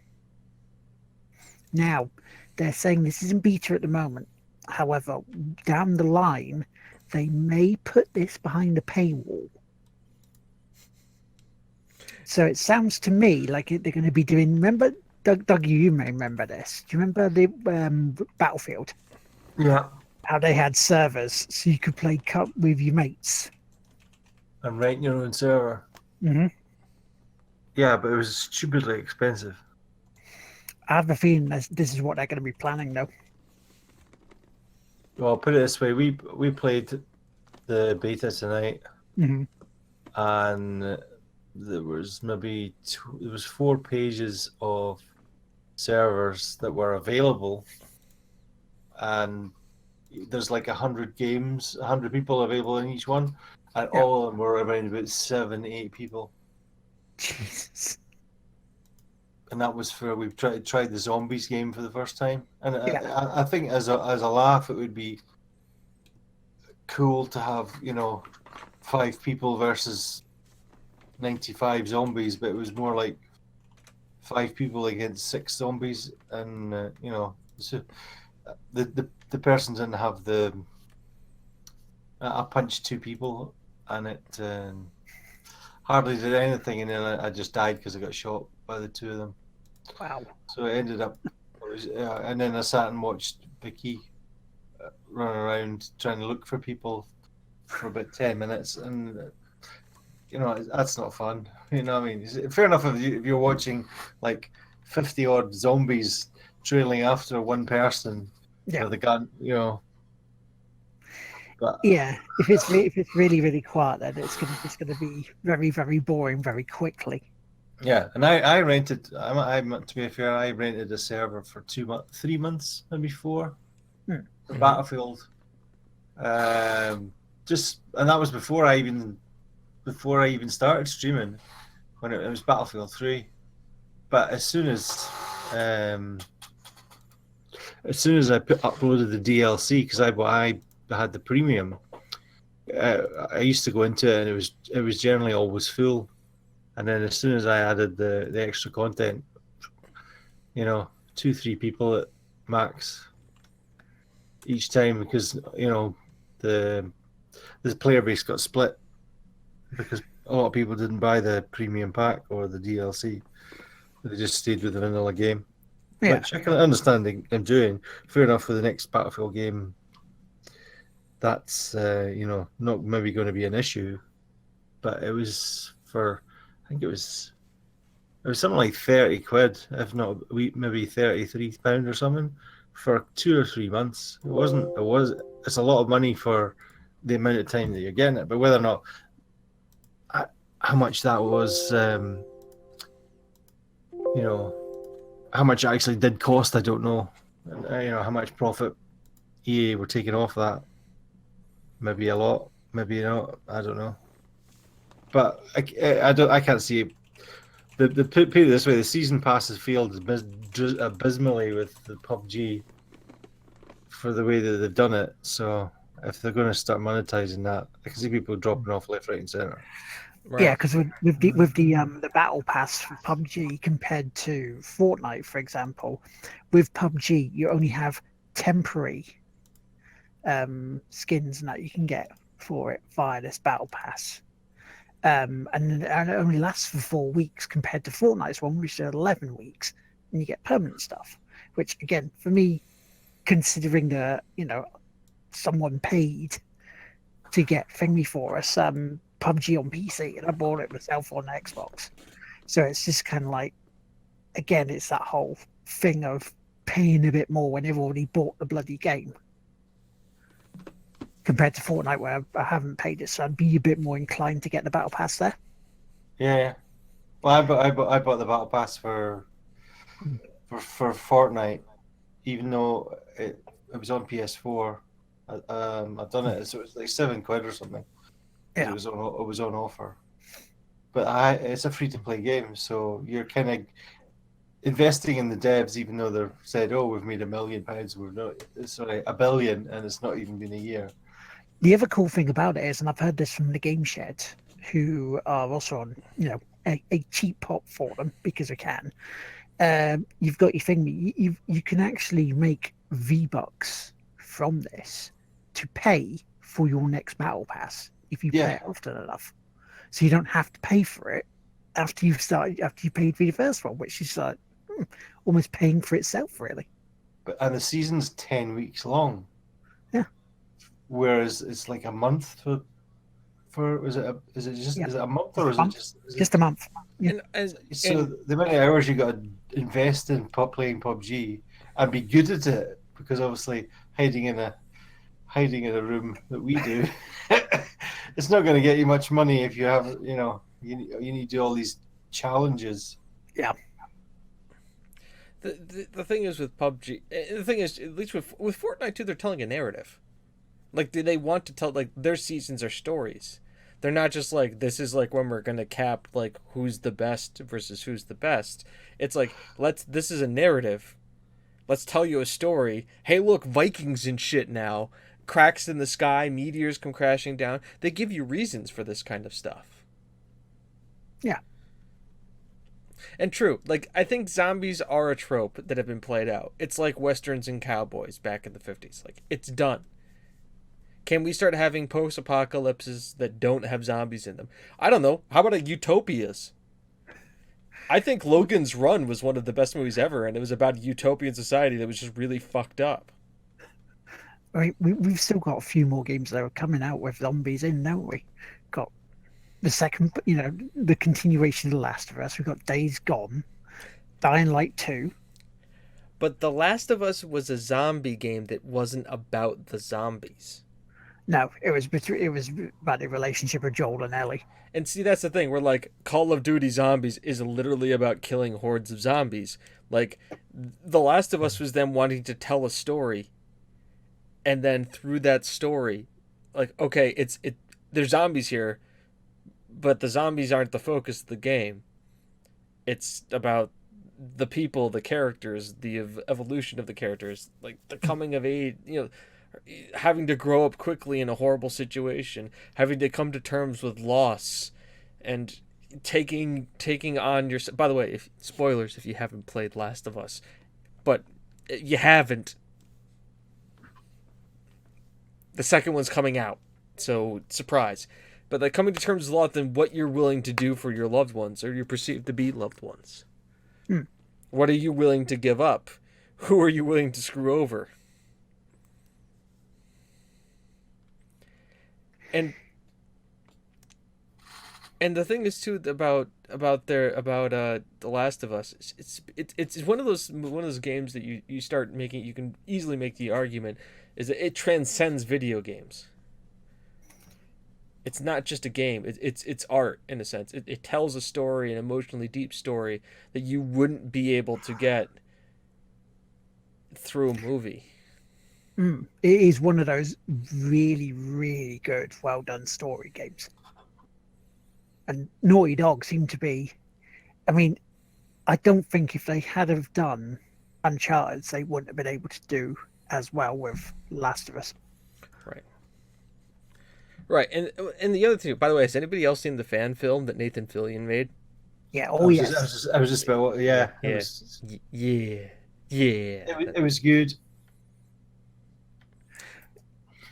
Now, they're saying this is in beta at the moment. However, down the line, they may put this behind a paywall. So it sounds to me like they're going to be doing. Remember, Doug, you may remember this. Do you remember the Battlefield? Yeah. How they had servers so you could play cup with your mates. And rent your own server. Mm-hmm. Yeah, but it was stupidly expensive. I have a feeling this is what they're going to be planning, though. Well, put it this way: we played the beta tonight, Mm-hmm. and there was maybe 4 pages of servers that were available, and there's like 100 games, 100 people available in each one, and Yeah. all of them were around about 7-8 people. Jesus. And that was for we've tried the zombies game for the first time, and Yeah. I think as a laugh it would be cool to have 5 people versus 95 zombies, but it was more like 5 people against 6 zombies, and so the person didn't have the. I punched 2 people, and it hardly did anything, and then I just died because I got shot by the 2 of them. Wow. So it ended up, and then I sat and watched Vicky run around trying to look for people for about 10 minutes, and that's not fun. You know what I mean? Fair enough if you're watching like 50 odd zombies trailing after one person Yeah. with a gun, But Yeah. If it's really really quiet, then it's gonna be very very boring very quickly. yeah, and I rented. To be fair, I rented a server for 3 months, maybe 4, for Battlefield. And that was before I even started streaming, when it was Battlefield 3. But as soon as I uploaded the DLC, because I had the premium, I used to go into it, and it was generally always full. And then as soon as I added the extra content, 2-3 people at max each time, because the player base got split because a lot of people didn't buy the premium pack or the DLC. They just stayed with the vanilla game. Yeah. Which I can understand them doing. Fair enough, for the next Battlefield game, that's not maybe going to be an issue. But it was for, I think it was something like 30 quid, if not maybe £33 or something, for 2 or 3 months. It's a lot of money for the amount of time that you're getting it, but whether or not how much that was, how much it actually did cost, I don't know. How much profit EA were taking off that. maybe a lot, maybe not. I don't know. But I don't. I can't see the put it this way: the season passes failed abysmally with the PUBG for the way that they've done it. So if they're going to start monetizing that, I can see people dropping off left, right, and center. Right. Yeah, because with the battle pass for PUBG compared to Fortnite, for example, with PUBG you only have temporary skins that you can get for it via this battle pass, and it only lasts for 4 weeks compared to Fortnite's one, which is 11 weeks, and you get permanent stuff. Which again, for me, considering that someone paid to get thingy for us, PUBG on PC, and I bought it myself on Xbox. So it's just kind of like, again, it's that whole thing of paying a bit more when they've already bought the bloody game. Compared to Fortnite, where I haven't paid it, so I'd be a bit more inclined to get the battle pass there. Yeah. Well, I bought the battle pass for Fortnite, even though it was on PS4. I've done it, so it was like £7 or something. Yeah. It was on offer. But it's a free to play game, so you're kind of investing in the devs, even though they've said, "Oh, we've made £1 million. We're not, sorry, £1 billion," and it's not even been a year. The other cool thing about it is, and I've heard this from the Game Shed, who are also on, a cheap pop for them because they can. You've got your thing. You can actually make V-Bucks from this to pay for your next battle pass if you play it often enough. So you don't have to pay for it after you paid for your first one, which is like almost paying for itself, really. And the season's 10 weeks long. Yeah. Whereas it's like a month is it a month or is it just a month? Yeah. So the amount of hours you got to invest in playing PUBG and be good at it, because obviously hiding in a room that we do, it's not going to get you much money if you have you need to do all these challenges. Yeah. The thing is with PUBG, the thing is, at least with Fortnite too, they're telling a narrative. Like, do they want to tell, like, their seasons are stories. They're not just like, this is like when we're gonna cap like who's the best versus who's the best. It's like, this is a narrative. Let's tell you a story. Hey, look, Vikings and shit now. Cracks in the sky, meteors come crashing down. They give you reasons for this kind of stuff. Yeah. And true, like, I think zombies are a trope that have been played out. It's like westerns and cowboys back in the 50s. Like, it's done. Can we start having post-apocalypses that don't have zombies in them? I don't know. How about utopias? I think Logan's Run was one of the best movies ever, and it was about a utopian society that was just really fucked up. I mean, we've still got a few more games that are coming out with zombies in, don't we? Got the second, the continuation of The Last of Us. We've got Days Gone, Dying Light 2. But The Last of Us was a zombie game that wasn't about the zombies. No, it was about the relationship of Joel and Ellie. And see, that's the thing. We're like, Call of Duty Zombies is literally about killing hordes of zombies. Like, The Last of Us was them wanting to tell a story. And then through that story, like, okay, there's zombies here, but the zombies aren't the focus of the game. It's about the people, the characters, the evolution of the characters, like the coming of age, having to grow up quickly in a horrible situation, having to come to terms with loss, and taking on your. By the way, spoilers if you haven't played Last of Us, but you haven't. The second one's coming out, so surprise. But like coming to terms with loss and what you're willing to do for your loved ones or your perceived to be loved ones. What are you willing to give up? Who are you willing to screw over? And the thing is too about The Last of Us. It's one of those games that you start making. You can easily make the argument is that it transcends video games. It's not just a game. It's art in a sense. It tells a story, an emotionally deep story that you wouldn't be able to get through a movie. It is one of those really, really good, well done story games. And Naughty Dog seem to be. I mean, I don't think if they had have done Uncharted, they wouldn't have been able to do as well with Last of Us. Right, and the other thing, by the way, has anybody else seen the fan film that Nathan Fillion made? Yeah. I Oh was yes. just, I was just about yeah. Yeah. Yeah. It was good.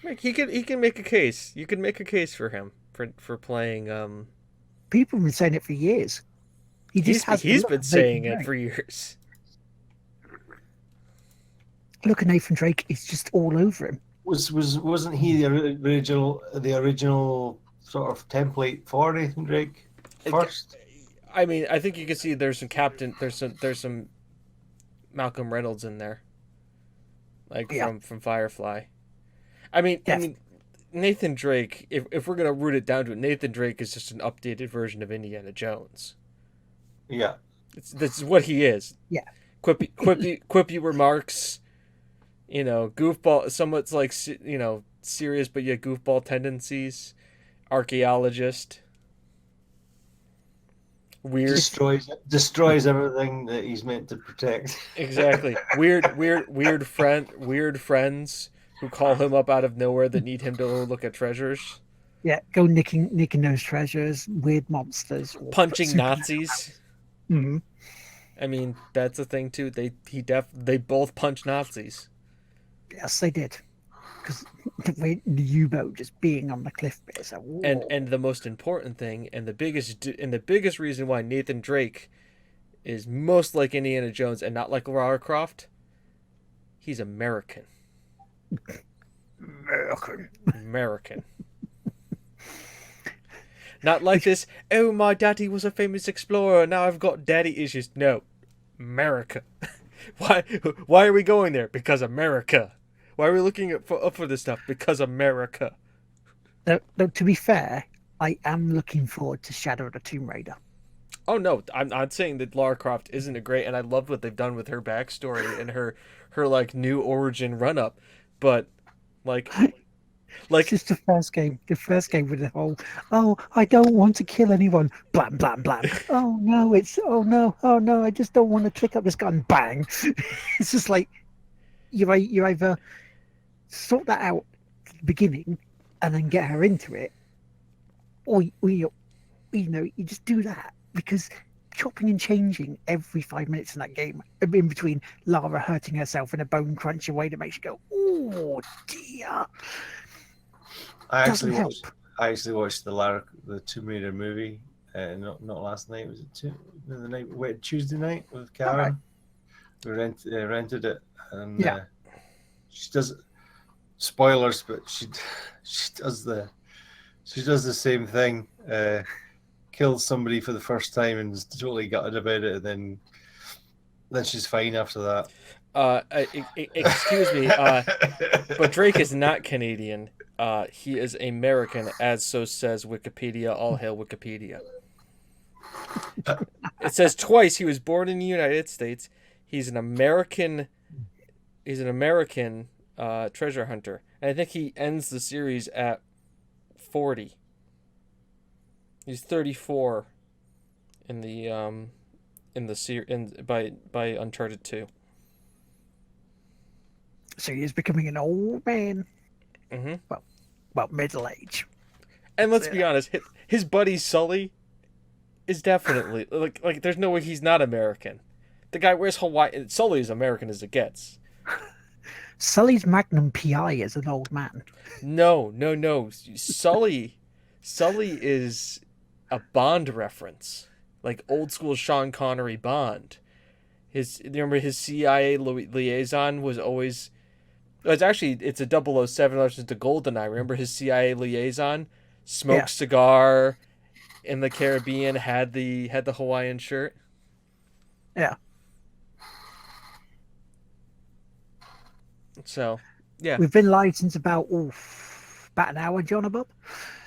Like, he can make a case. You can make a case for him for playing. People have been saying it for years. He just has. He's been saying it for years. Look at Nathan Drake. It's just all over him. Wasn't he the original sort of template for Nathan Drake first? I mean, I think you can see there's some Malcolm Reynolds in there, like from Firefly. I mean, Nathan Drake. If we're gonna root it down to it, Nathan Drake is just an updated version of Indiana Jones. Yeah, This is what he is. Yeah. Quippy remarks. Goofball. Somewhat like serious, but yet goofball tendencies. Archaeologist. Weird. Destroys everything that he's meant to protect. Exactly. Weird friends who call him up out of nowhere that need him to look at treasures. Yeah, go nicking those treasures, weird monsters, Punching Nazis. Mm-hmm. I mean, that's a thing too. They both punch Nazis. Yes, they did. Because the U-boat just being on the cliff bit. So, and the most important thing, and the biggest reason why Nathan Drake is most like Indiana Jones and not like Lara Croft, he's American. American. Not like this, oh, my daddy was a famous explorer, now I've got daddy issues. No. America. Why are we going there? Because America. Why are we looking up for this stuff? Because America. Though, to be fair, I am looking forward to Shadow of the Tomb Raider. Oh no, I'm not saying that Lara Croft isn't a great, and I love what they've done with her backstory and her like new origin run up, but like It's just the first game with the whole, oh, I don't want to kill anyone, blam blam blam. Oh no, I just don't want to pick up this gun, bang. It's just like you either sort that out at the beginning and then get her into it, or you just do that, because chopping and changing every 5 minutes in that game, in between Lara hurting herself in a bone crunching way that makes you go, oh dear. I actually watched the Tomb Raider movie. Not last night. Was it Tuesday night with Karen? Right. We rented it, and she does spoilers, but she does the same thing. Kills somebody for the first time and is totally gutted about it, and then she's fine after that. Excuse me, but Drake is not Canadian. He is American, as so says Wikipedia. All hail Wikipedia. It says twice he was born in the United States. He's an American. He's an American treasure hunter, and I think he ends the series at 40. He's 34 in by Uncharted 2. So he is becoming an old man. Mm-hmm. Well, middle age. And let's be honest, his buddy Sully is definitely like. There's no way he's not American. The guy wears Hawaii. Sully is American as it gets. Sully's Magnum PI is an old man. No. Sully is a Bond reference, like old school Sean Connery Bond. Remember his CIA liaison was always. It's a 007 reference to GoldenEye. Remember his CIA liaison smoked cigar in the Caribbean, had the Hawaiian shirt. Yeah. So, yeah. We've been live since about an hour, John Bob.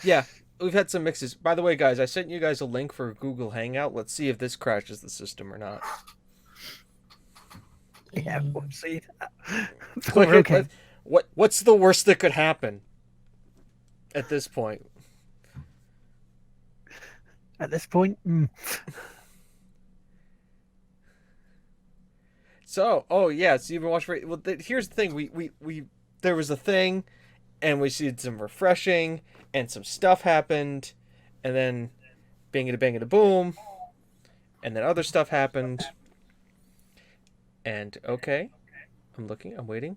Yeah, we've had some mixes. By the way, guys, I sent you guys a link for Google Hangout. Let's see if this crashes the system or not. Yeah, we'll see. Click Okay. What's the worst that could happen at this point? At this point, So, oh yeah, so you've been watching. Well, here's the thing: we there was a thing, and we did some refreshing, and some stuff happened, and then bang it a boom, and then other stuff happened, and okay, I'm waiting.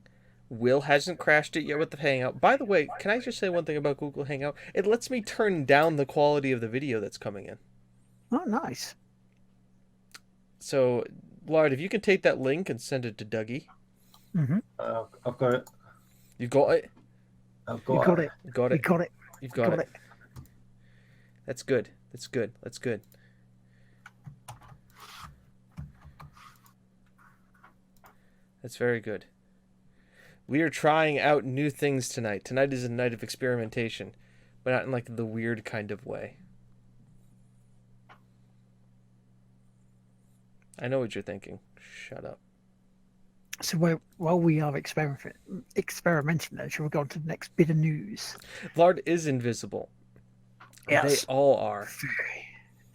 Will hasn't crashed it yet with the Hangout. By the way, can I just say one thing about Google Hangout? It lets me turn down the quality of the video that's coming in. oh, nice. So, Lard, if you can take that link and send it to Dougie. I've got it. You got it? I've You got, got it. You got You it. got it. You've got it. That's good. That's good. That's good. That's very good. We are trying out new things tonight. Tonight is a night of experimentation, but not in like the weird kind of way. I know what you're thinking. Shut up. So while we are experimenting, then, shall we go on to the next bit of news? Lard is invisible. Yes. They all are.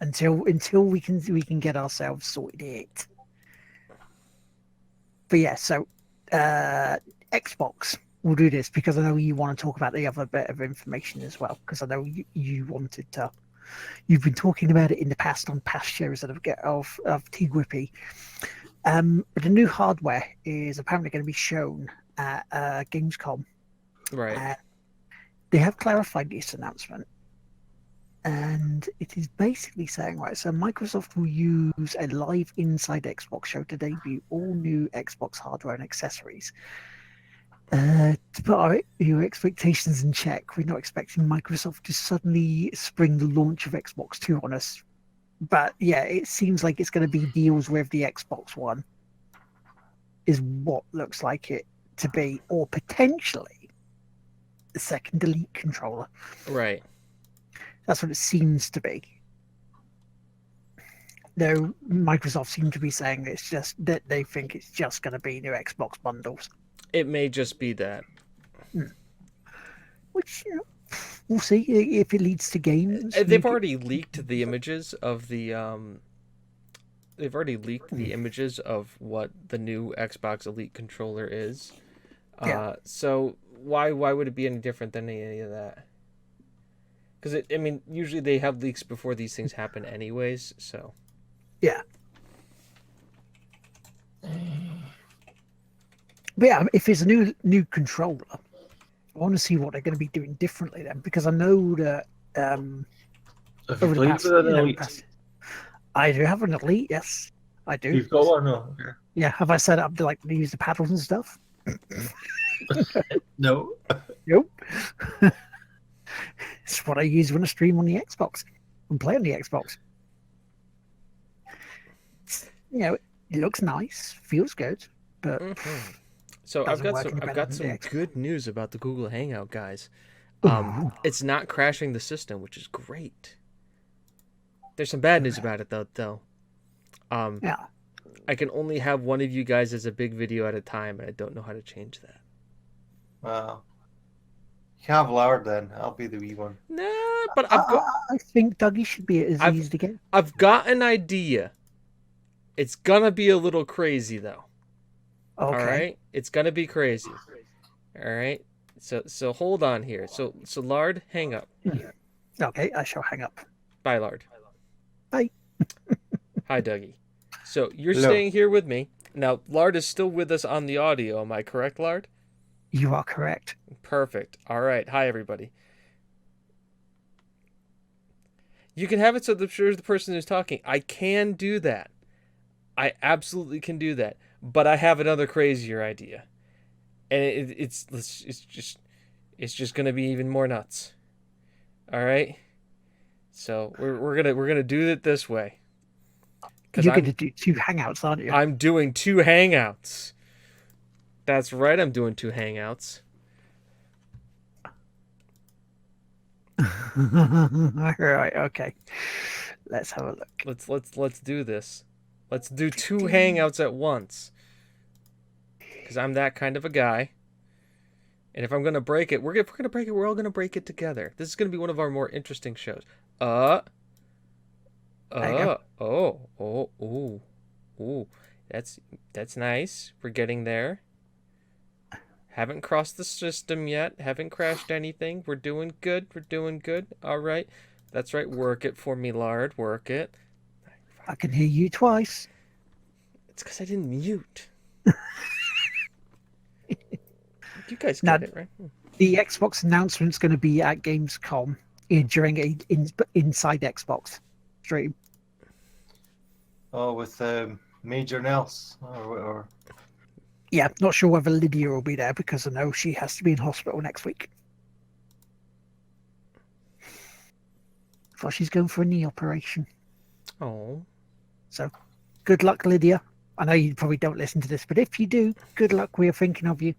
Until we can get ourselves sorted out. But yeah, so Xbox will do this because I know you want to talk about the other bit of information as well. Because I know you wanted to. You've been talking about it in the past on past shows that of T Grippy. But the new hardware is apparently going to be shown at Gamescom. Right. They have clarified this announcement, and it is basically saying, right, so Microsoft will use a live Inside Xbox show to debut all new Xbox hardware and accessories. To put your expectations in check, we're not expecting Microsoft to suddenly spring the launch of Xbox 2 on us. But yeah, it seems like it's going to be deals with the Xbox One, is what looks like it to be, or potentially the second Elite controller. Right. That's what it seems to be. Though Microsoft seem to be saying it's just that they think it's just going to be new Xbox bundles. It may just be that. Which, you know, we'll see if it leads to games. They've already leaked the images of the They've already leaked the images of what the new Xbox Elite controller is. Yeah. So why would it be any different than any of that? Because I mean, usually they have leaks before these things happen, anyways. So. Yeah. But yeah, if it's a new controller, I want to see what they're going to be doing differently then, because I know that Have you over the played past, with an you know, Elite? I do have an Elite, yes, I do. You've got one, no? Yeah, have I set up to like use the paddles and stuff? No. Nope. It's what I use when I stream on the Xbox and play on the Xbox. You know, it looks nice, feels good, but Mhm. So Doesn't I've work got independent some of the good news about the Google Hangout, guys. Ooh. It's not crashing the system, which is great. There's some bad news about it though. yeah. I can only have one of you guys as a big video at a time, and I don't know how to change that. Wow. You can have Lard then. I'll be the wee one. Nah, but I think Dougie should be as I've- easy to get. I've got an idea. It's gonna be a little crazy though. Okay. All right, it's gonna be crazy. All right, so hold on here. So Lard, hang up. Okay, I shall hang up. Bye, Lard. Bye. Hi, Dougie. So you're Hello. staying here with me now. Lard is still with us on the audio. Am I correct, Lard? You are correct. Perfect. All right. Hi, everybody. You can have it so that there's the person who's talking. I can do that. I absolutely can do that. But I have another crazier idea, and it's just gonna be even more nuts. All right. So we're gonna do it this way. Because You're going to do 2 hangouts, aren't you? I'm doing 2 hangouts. That's right. I'm doing 2 hangouts. Right. Okay. Let's have a look. Let's do this. Let's do 2 hangouts at once. Because I'm that kind of a guy. And if I'm gonna break it, if we're gonna break it, we're all gonna break it together. This is gonna be one of our more interesting shows. There you go. Ooh. That's nice. We're getting there. Haven't crossed the system yet. Haven't crashed anything. We're doing good. All right. That's right. Work it for me, Lard. Work it. I can hear you twice. It's because I didn't mute. You guys Now- get it, right? The Xbox announcement's going to be at Gamescom during a inside Xbox stream. Oh, with Major Nels or Yeah, not sure whether Lydia will be there because I know she has to be in hospital next week. Well, she's going for a knee operation. Oh. So, good luck, Lydia. I know you probably don't listen to this, but if you do, good luck. We are thinking of you.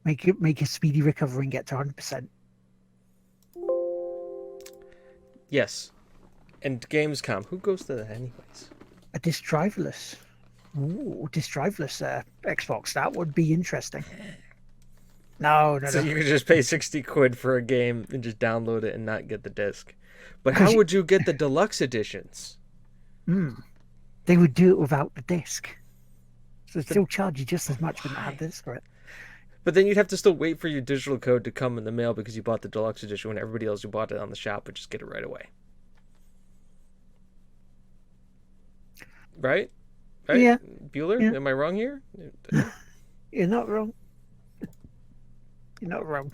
Make a speedy recovery and get to 100%. Yes. And Gamescom. Who goes to that anyways? A disc driverless. Ooh, disc driverless Xbox. That would be interesting. No. So you could just pay 60 quid for a game and just download it and not get the disc. But Because how you- would you get the deluxe editions? They would do it without the disc. So they'd still charge you just as much, but not have the disc for it. But then you'd have to still wait for your digital code to come in the mail because you bought the deluxe edition when everybody else who bought it on the shop would just get it right away. Right? Yeah. Bueller? Yeah. Am I wrong here? You're not wrong. You're not wrong.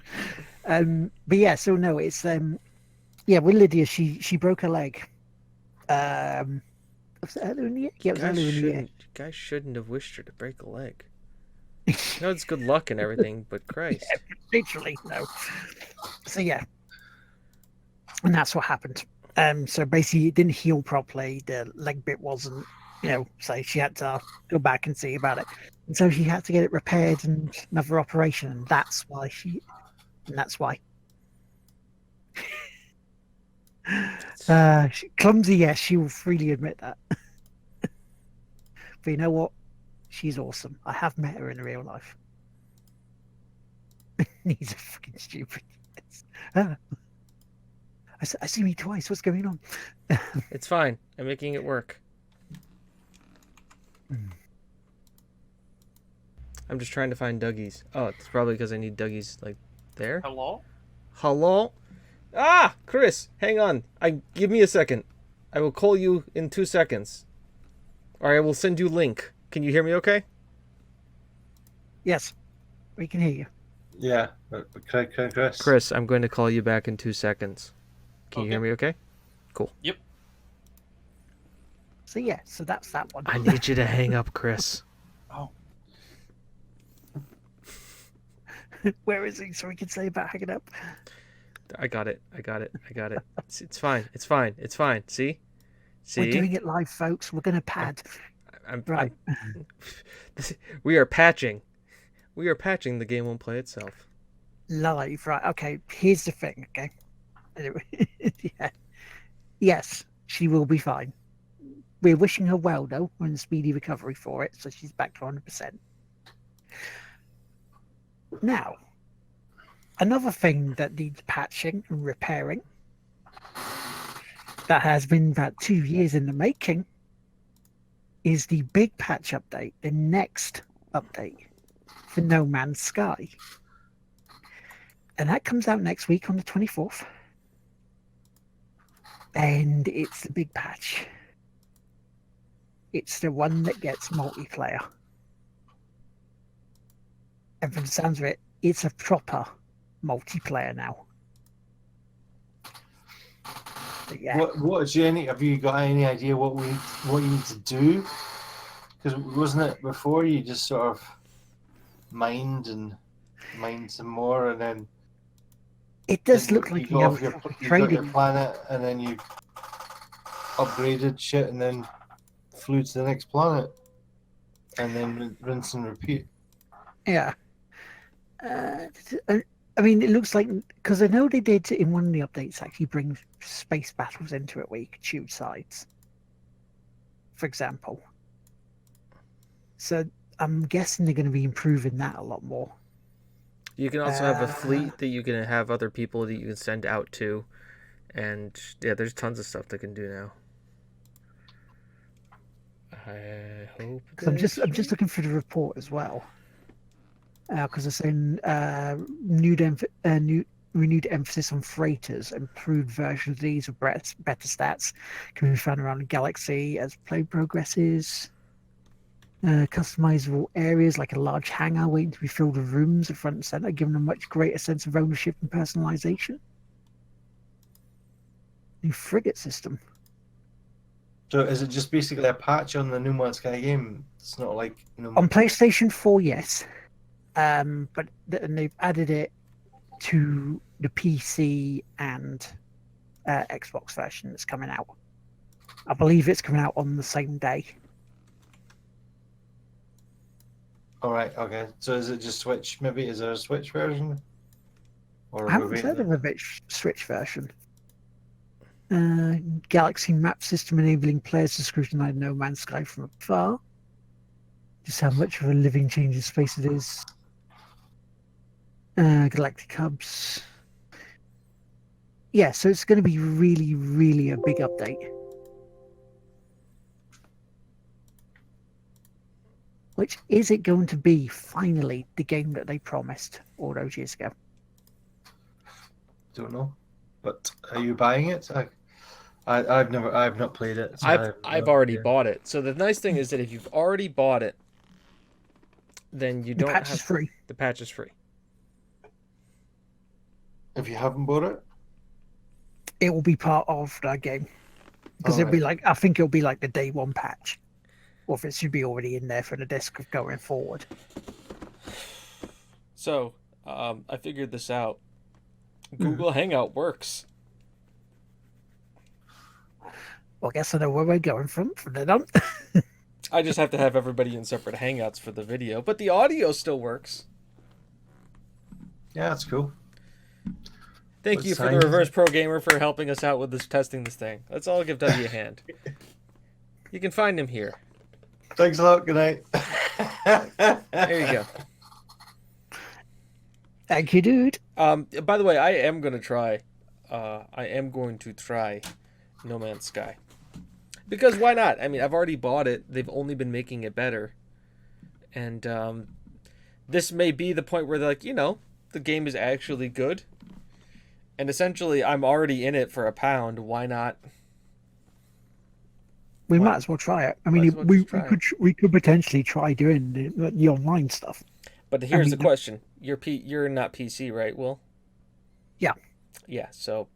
But yeah, so no, it's yeah, with Lydia, she broke her leg. Was it earlier in the year? Yeah, it was earlier in the year. You guys shouldn't have wished her to break a leg. No, it's good luck and everything, but Christ. Literally, no. So yeah, and that's what happened. So basically, it didn't heal properly. The leg bit wasn't, so she had to go back and see about it. And so she had to get it repaired and another operation, and that's why. Clumsy, yes, she will freely admit that. But you know what? She's awesome. I have met her in real life. He's a fucking stupid. I see me twice. What's going on? It's fine. I'm making it work. I'm just trying to find Dougie's. Oh, it's probably because I need Dougie's, like, there. Hello? Hello? Ah! Chris, hang on. Give me a second. I will call you in 2 seconds. Or I will send you link. Can you hear me okay? Yes, we can hear you. yeah, but Chris. Chris, I'm going to call you back in 2 seconds. Can you hear me okay? Yep. So yeah, so that's that one. I need you to hang up, Chris. Oh. Where is he? So we can say about hanging up. I got it. It's fine. See? We're doing it live, folks. We're gonna pad. Right. We are patching. The game won't play itself. Live, right? Okay. Here's the thing. Okay. Anyway, yeah. Yes, she will be fine. We're wishing her well, though, and a speedy recovery for it, so she's back to 100%. Now, another thing that needs patching and repairing that has been about 2 years in the making is the big patch update, the next update for No Man's Sky. And that comes out next week on the 24th. And it's the big patch. It's the one that gets multiplayer. And from the sounds of it, it's a proper multiplayer now. But yeah. Have you got any idea what you need to do? Because wasn't it before you just sort of mined some more, and then It does look like you got have your, a proper you got your trading. planet, and then you upgraded shit, and then flew to the next planet, and then rinse and repeat. Yeah. I mean, it looks like, because I know they did in one of the updates actually bring space battles into it where you could choose sides, for example. So I'm guessing they're going to be improving that a lot more. You can also have a Uh, fleet that you can have other people that you can send out to, and yeah, there's tons of stuff they can do now. I hope. Because I'm just that's looking for the report as well. Because they're saying renewed emphasis on freighters, improved versions of these with better stats can be found around the galaxy as play progresses. Customizable areas like a large hangar waiting to be filled with rooms at front and center, giving a much greater sense of ownership and personalization. New frigate system. So is it just basically a patch on the No Man's Sky game? It's not like On PlayStation 4, yes. But and they've added it to the PC and Xbox version that's coming out. I believe it's coming out on the same day. All right, okay. So is it just Switch? Maybe is there a Switch version? Or I haven't heard of a Switch version. Galaxy map system enabling players to scrutinize No Man's Sky from afar. Just how much of a living changing space it is. Galactic hubs. Yeah, so it's going to be really, really a big update. Which is it going to be finally the game that they promised all those years ago? Don't know. But are you buying it? I've not played it. So I've already bought it. So the nice thing is that if you've already bought it, then you don't patch have is free. The patch is free. If you haven't bought it, It will be part of that game because it'll be like, I think it'll be like the day one patch, or if it should be already in there for the disc of going forward. So I figured this out. Google Hangout works. Well, I guess I know where we're going from then on. I just have to have everybody in separate Hangouts for the video, but the audio still works. yeah, that's cool. Thank What you for sign the is Reverse Pro Gamer for helping us out with this testing this thing. Let's all give W a hand. You can find him here. Thanks a lot. Good night. There you go. Thank you, dude. By the way, I am going to try No Man's Sky. Because why not? I mean, I've already bought it. They've only been making it better. And this may be the point where they're like, the game is actually good. And essentially, I'm already in it for £1. Why not? We Why- might as well try it. I might mean, as well we just try it. we could potentially try doing the online stuff. But here's the mean- question: you're not PC, right, Will? Yeah. Yeah. So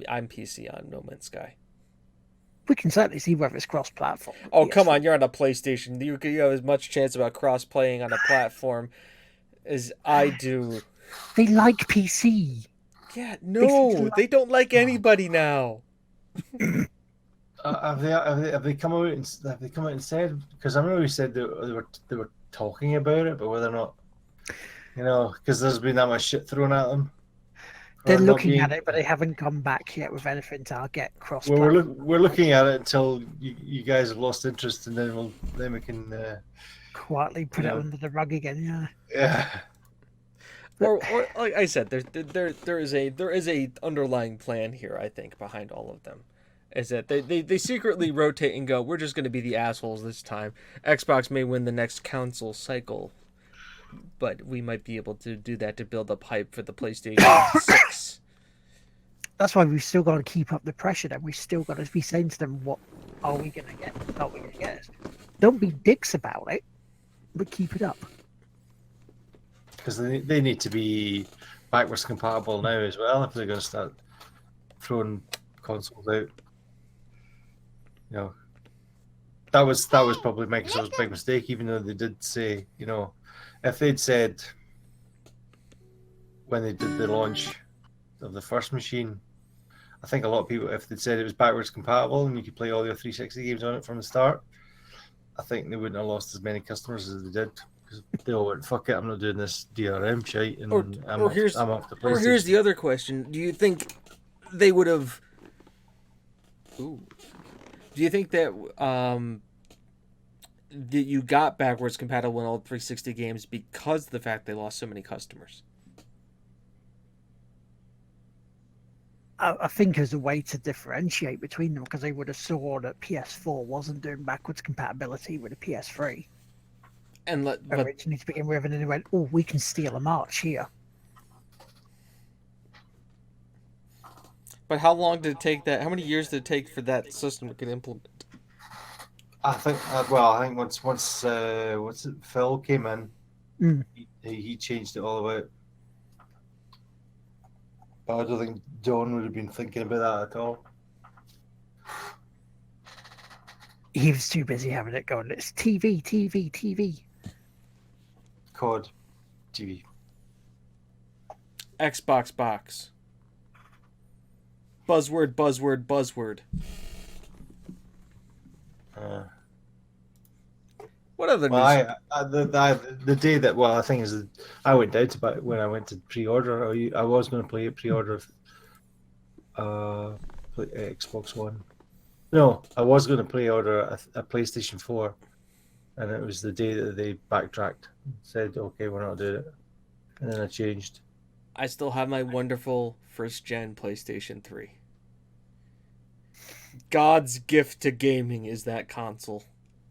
I'm PC on No Man's Sky. We can certainly see whether it's cross-platform. Oh, Yes. come on! You're on a PlayStation. You have as much chance about cross-playing on a platform as I do. They like PC. Yeah. No, they don't like anybody now. Have they come out and said? Because I remember we said they were talking about it, but whether or not, because there's been that much shit thrown at them. They're for not looking being- at it, but they haven't come back yet with anything to get cross. Well, we're looking at it until you guys have lost interest, and then we can. Quietly put it Yeah. under the rug again. Yeah. Yeah. Or like I said, there is a underlying plan here. I think behind all of them, is that they secretly rotate and go. We're just going to be the assholes this time. Xbox may win the next console cycle, but we might be able to do that to build up hype for the PlayStation 6. That's why we've still got to keep up the pressure. Then we still got to be saying to them, "What are we going to get? Are we going to get it?" Don't be dicks about it, but keep it up. Because they need to be backwards compatible now as well if they're going to start throwing consoles out. That was probably Microsoft's big mistake, even though they did say, if they'd said when they did the launch of the first machine, I think a lot of people, if they'd said it was backwards compatible and you could play all your 360 games on it from the start, I think they wouldn't have lost as many customers as they did. Because they all went, fuck it, I'm not doing this DRM shit, and I'm off the PlayStation. Or here's the other question: do you think they would have? Ooh. Do you think that that you got backwards compatible in all 360 games because of the fact they lost so many customers? I think as a way to differentiate between them, because they would have saw that PS4 wasn't doing backwards compatibility with a PS3 And but originally to begin with, and then they went, "Oh, we can steal a march here." how long did it take that? How many years did it take for that system to get implemented? I think. I think once what's it? Phil came in. Mm. He changed it all about. But I don't think John would have been thinking about that at all. He was too busy having it going. It's TV, TV, TV. COD, TV. Xbox box. Buzzword, buzzword, buzzword. What other Well, news? the day that I think is I went down to buy when I went to pre-order. I was going to play it pre-order. Xbox One. No, I was going to pre-order a PlayStation 4, and it was the day that they backtracked, said, "Okay, we're not doing it," and then I changed. I still have my wonderful first-gen PlayStation 3. God's gift to gaming is that console.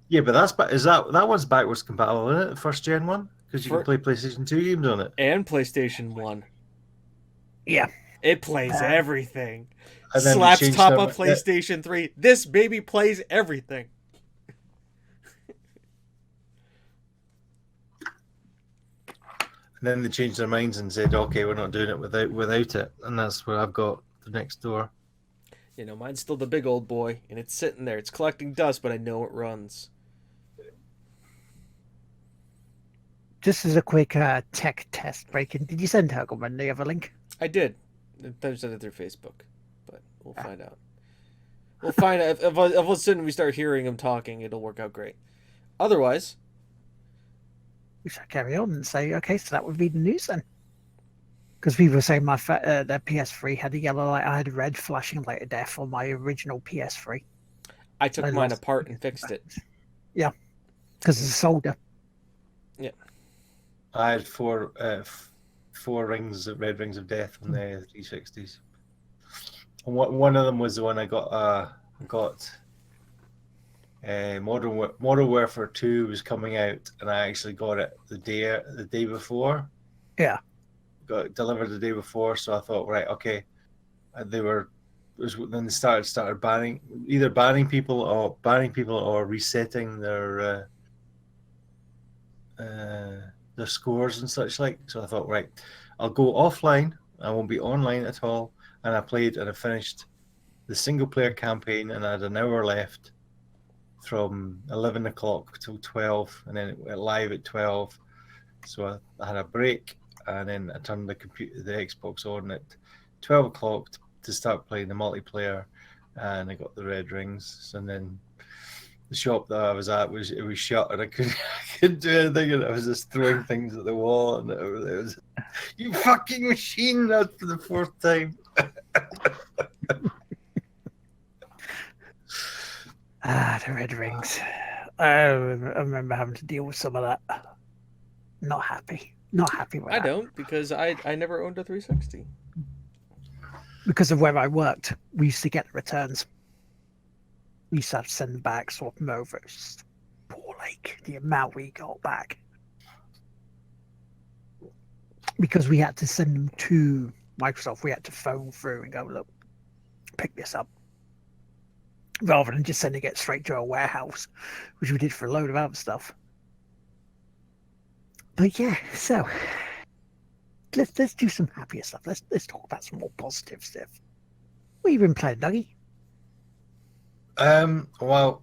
Yeah, but that one's backwards compatible, isn't it? The first gen one, because you can play PlayStation 2 games on it. And PlayStation 1. Yeah. It plays everything. And then Slaps they changed top their- of PlayStation 3. This baby plays everything. And then they changed their minds and said, "Okay, we're not doing it without it," and that's where I've got the next door. You know, mine's still the big old boy, and it's sitting there. It's collecting dust, but I know it runs. Just as a quick tech test break-in, did you send Hergelman the other link? I did. I sent it through Facebook, but we'll find out. We'll find out. If all of a sudden we start hearing him talking, it'll work out great. Otherwise, We should carry on and say, okay, so that would be the news then. Because people were saying their PS3 had a yellow light, I had a red flashing light of death on my original PS3. I took I mine lost apart and fixed it. Yeah, because it's a solder. I had four red rings of death on the 360s. And one of them was the one I got. Modern Warfare 2 was coming out, and I actually got it the day before. Yeah. Got it delivered the day before, so I thought, right, okay. And then they started banning people or resetting their scores and such like. So I thought, right, I'll go offline. I won't be online at all. And I played and I finished the single player campaign, and I had an hour left from 11 o'clock till 12, and then it went live at 12. So I had a break, and then I turned the Xbox on at 12 o'clock to start playing the multiplayer, and I got the red rings. And then the shop that I was at was shut, and I couldn't do anything, and I was just throwing things at the wall, and it was you fucking machine. That for the fourth time. The red rings. I remember having to deal with some of that. Not happy. Not happy with I that. don't, because I never owned a 360. Because of where I worked, we used to get the returns. We used to have to send them back, swap them over. It was just poor, like, the amount we got back. Because we had to send them to Microsoft, we had to phone through and go, look, pick this up. Rather than just sending it straight to a warehouse, which we did for a load of other stuff. But yeah, so let's do some happier stuff. Let's talk about some more positive stuff. What have you been playing, Dougie? Well,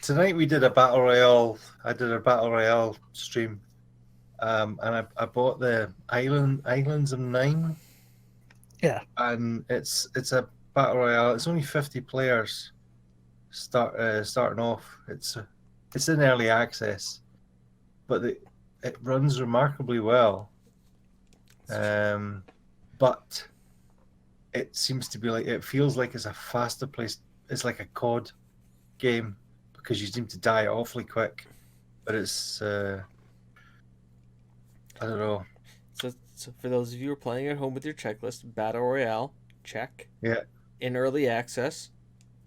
tonight we did a battle royale. I did a battle royale stream, and I bought the Islands of Nine. Yeah, and it's a battle royale. It's only 50 players. Starting off, it's in early access, but it runs remarkably well. But it seems to be it feels like it's a faster place. It's like a COD game because you seem to die awfully quick. But it's I don't know. So for those of you who are playing at home with your checklist, Battle Royale, check. Yeah. In early access,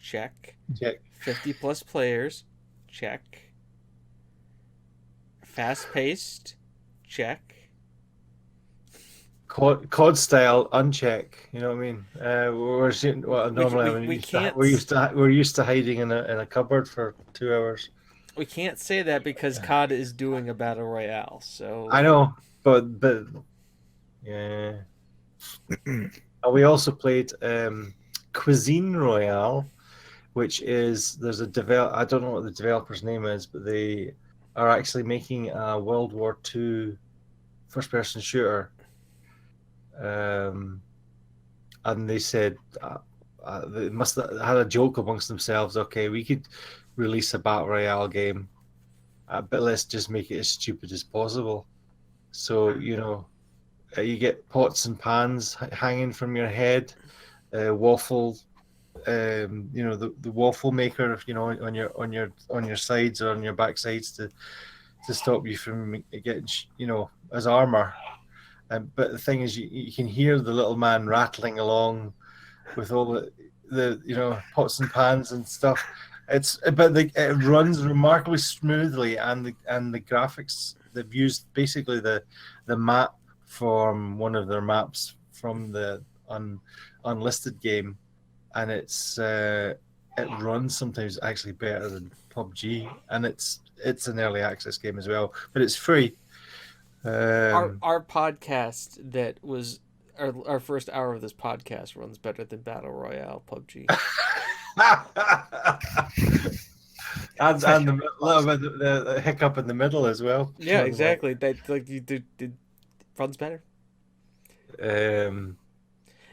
check. Check. 50 plus players, check. Fast paced, check. COD style uncheck. You know what I mean? Normally we're used to hiding in a cupboard for 2 hours. We can't say that because COD is doing a battle royale. So I know, but yeah. We also played Cuisine Royale, which is I don't know what the developer's name is, but they are actually making a World War II first-person shooter. And they said they must have had a joke amongst themselves. Okay, we could release a battle royale game, but let's just make it as stupid as possible. So you get pots and pans hanging from your head, waffle, the waffle maker, on your sides or on your back sides to stop you from getting, as armor. But the thing is, you can hear the little man rattling along with all the pots and pans and stuff. It runs remarkably smoothly, and the graphics they've used basically the map from one of their maps from the unlisted game, and it runs sometimes actually better than PUBG, and it's an early access game as well, but it's free. Our podcast that was our first hour of this podcast runs better than Battle Royale PUBG. and the hiccup in the middle as well. Yeah, exactly. That it runs better.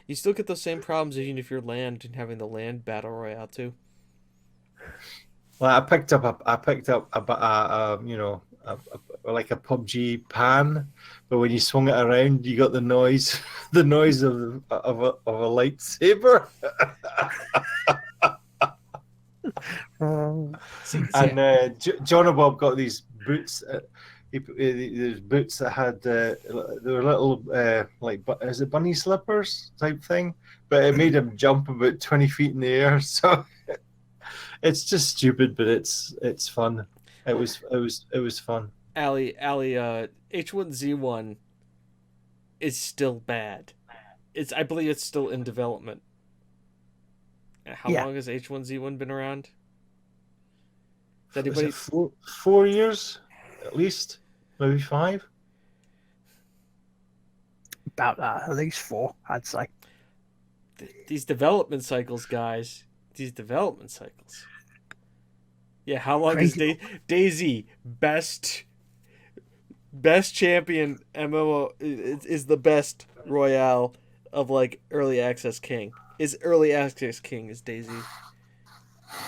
You still get those same problems even if you're land and having the land Battle Royale too. Well, I picked up like a PUBG pan, but when you swung it around, you got the noise of a lightsaber. And John and Bob got these boots. These boots that had they were little is it bunny slippers type thing, but it made him jump about 20 feet in the air. So it's just stupid, but it's fun. It was fun. Ali, H1Z1 is still bad. I believe it's still in development. How long has H1Z1 been around? Is anybody... 4 years, at least, maybe 5. About at least 4, I'd say. These development cycles, guys. These development cycles. Yeah, how long is Daisy best champion MMO is the best Royale of like early access king. Is early access king is Daisy.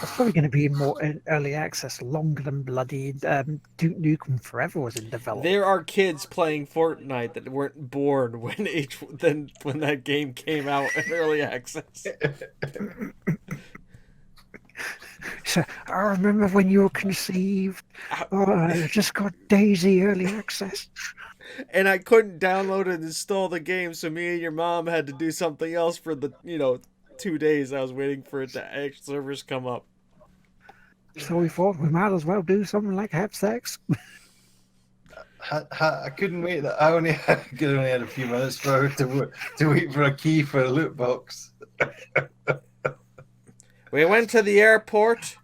That's probably going to be more in early access longer than bloody Duke Nukem Forever was in development. There are kids playing Fortnite that weren't born when that game came out in early access. So I remember when you were conceived. I just got Daisy early access. And I couldn't download and install the game, so me and your mom had to do something else for the 2 days I was waiting for it to servers come up. So we thought we might as well do something like have sex. I couldn't wait. I only had a few minutes for her to wait for a key for a loot box. We went to the airport,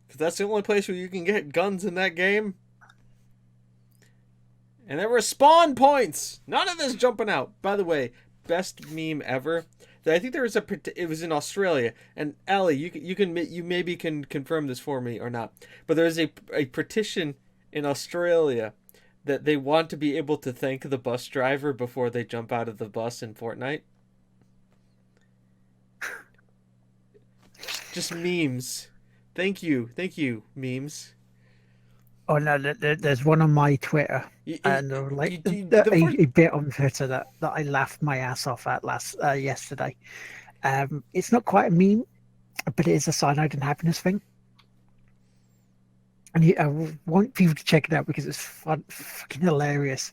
because that's the only place where you can get guns in that game. And there were spawn points. None of this jumping out. By the way, best meme ever. I think there was it was in Australia. And Ali, you maybe can confirm this for me or not. But there is a petition in Australia that they want to be able to thank the bus driver before they jump out of the bus in Fortnite. Just memes. Thank you, memes. Oh no, there's one on my Twitter, and a bit on Twitter that I laughed my ass off at yesterday. It's not quite a meme, but it is a cyanide and happiness thing, and I want people to check it out because it's fun, fucking hilarious.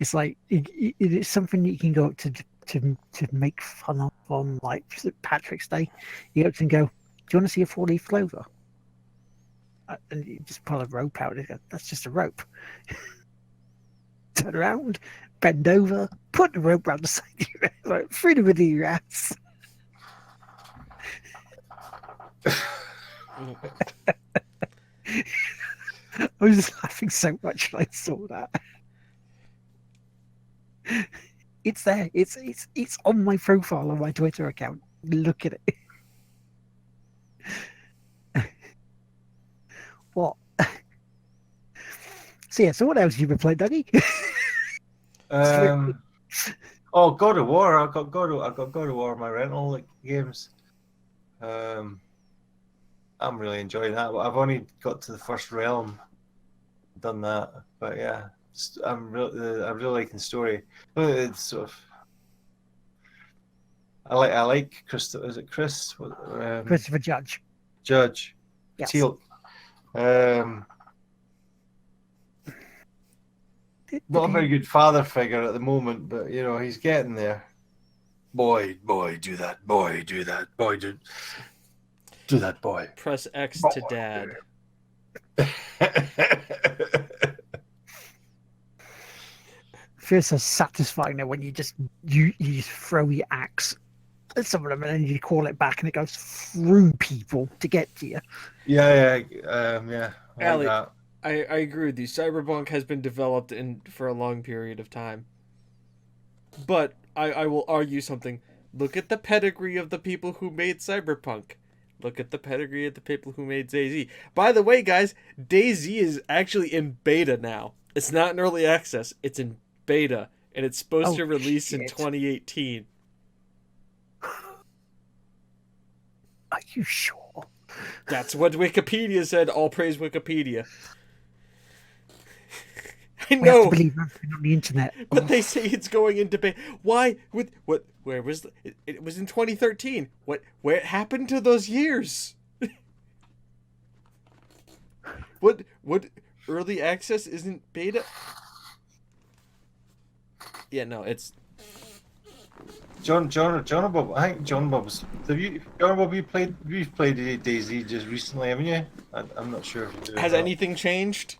It's like it's something you can go up to to make fun of on like St. Patrick's Day. You go up and go, "Do you want to see a four-leaf clover?" And you just pull a rope out and go, "That's just a rope." Turn around, bend over, put the rope around the side of your head, like, through the middle of your ass. I was just laughing so much when I saw that. It's there. It's on my profile on my Twitter account. Look at it. What? So what else have you been playing, Dougie? Oh, God of War. I got God of War. My rental games. I'm really enjoying that. I've only got to the first realm, done that, but yeah, I'm really liking the story. It's sort of. I like Chris. Is it Chris? Christopher Judge. Judge. Yes. Teal. Not a very good father figure at the moment, but you know he's getting there. Boy, do that. Boy, do that. Boy, do that, boy. Press X to dad. Feels so satisfying now when you just throw your axe at some of them and then you call it back and it goes through people to get to you. Yeah. I Ali, like that. I agree with you. Cyberpunk has been developed for a long period of time. But I will argue something. Look at the pedigree of the people who made Cyberpunk. Look at the pedigree of the people who made DayZ. By the way, guys, DayZ is actually in beta now. It's not in early access. It's in beta. And it's supposed to release in 2018. Are you sure? That's what Wikipedia said. All praise Wikipedia. I We have know. to believe everything on the internet. But they say it's going into beta. Why? Where was it was in 2013. Where happened to those years? What early access isn't beta? Yeah, no, it's John Bob. I think John Bob's. You've played DayZ just recently, haven't you? I'm not sure if you do. has anything changed?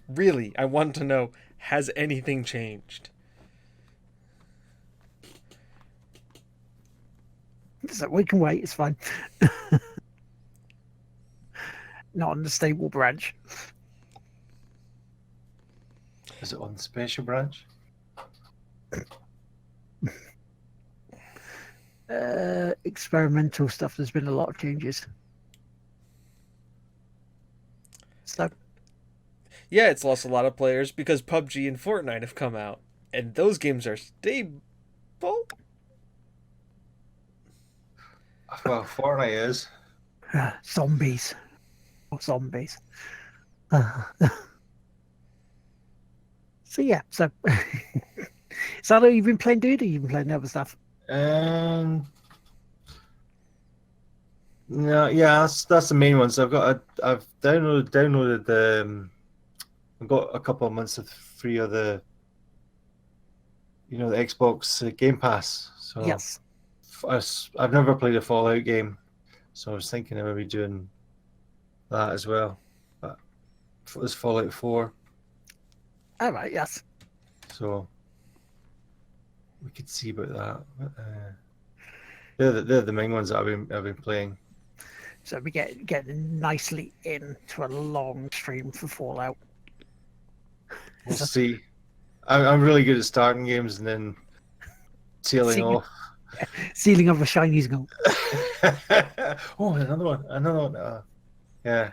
Really, I want to know, has anything changed? So we can wait, it's fine. Not on the stable branch. Is it on the special branch? Experimental stuff, there's been a lot of changes. So Yeah, it's lost a lot of players because PUBG and Fortnite have come out, and those games are stable. Well, Fortnite is. zombies. Zombies. So yeah, so so you've been playing Dude, or you've been playing other stuff? No, yeah, that's the main one. So I've downloaded the. I've got a couple of months of free of the. The Xbox Game Pass. So Yes. I've never played a Fallout game, so I was thinking of maybe doing that as well. But it was Fallout 4, All right. Yes. so we could see about that. But, they're the main ones that I've been playing. So we get nicely into a long stream for Fallout. We'll see. I'm really good at starting games and then tailing off. Sealing of the shinies go. Oh, another one. Yeah,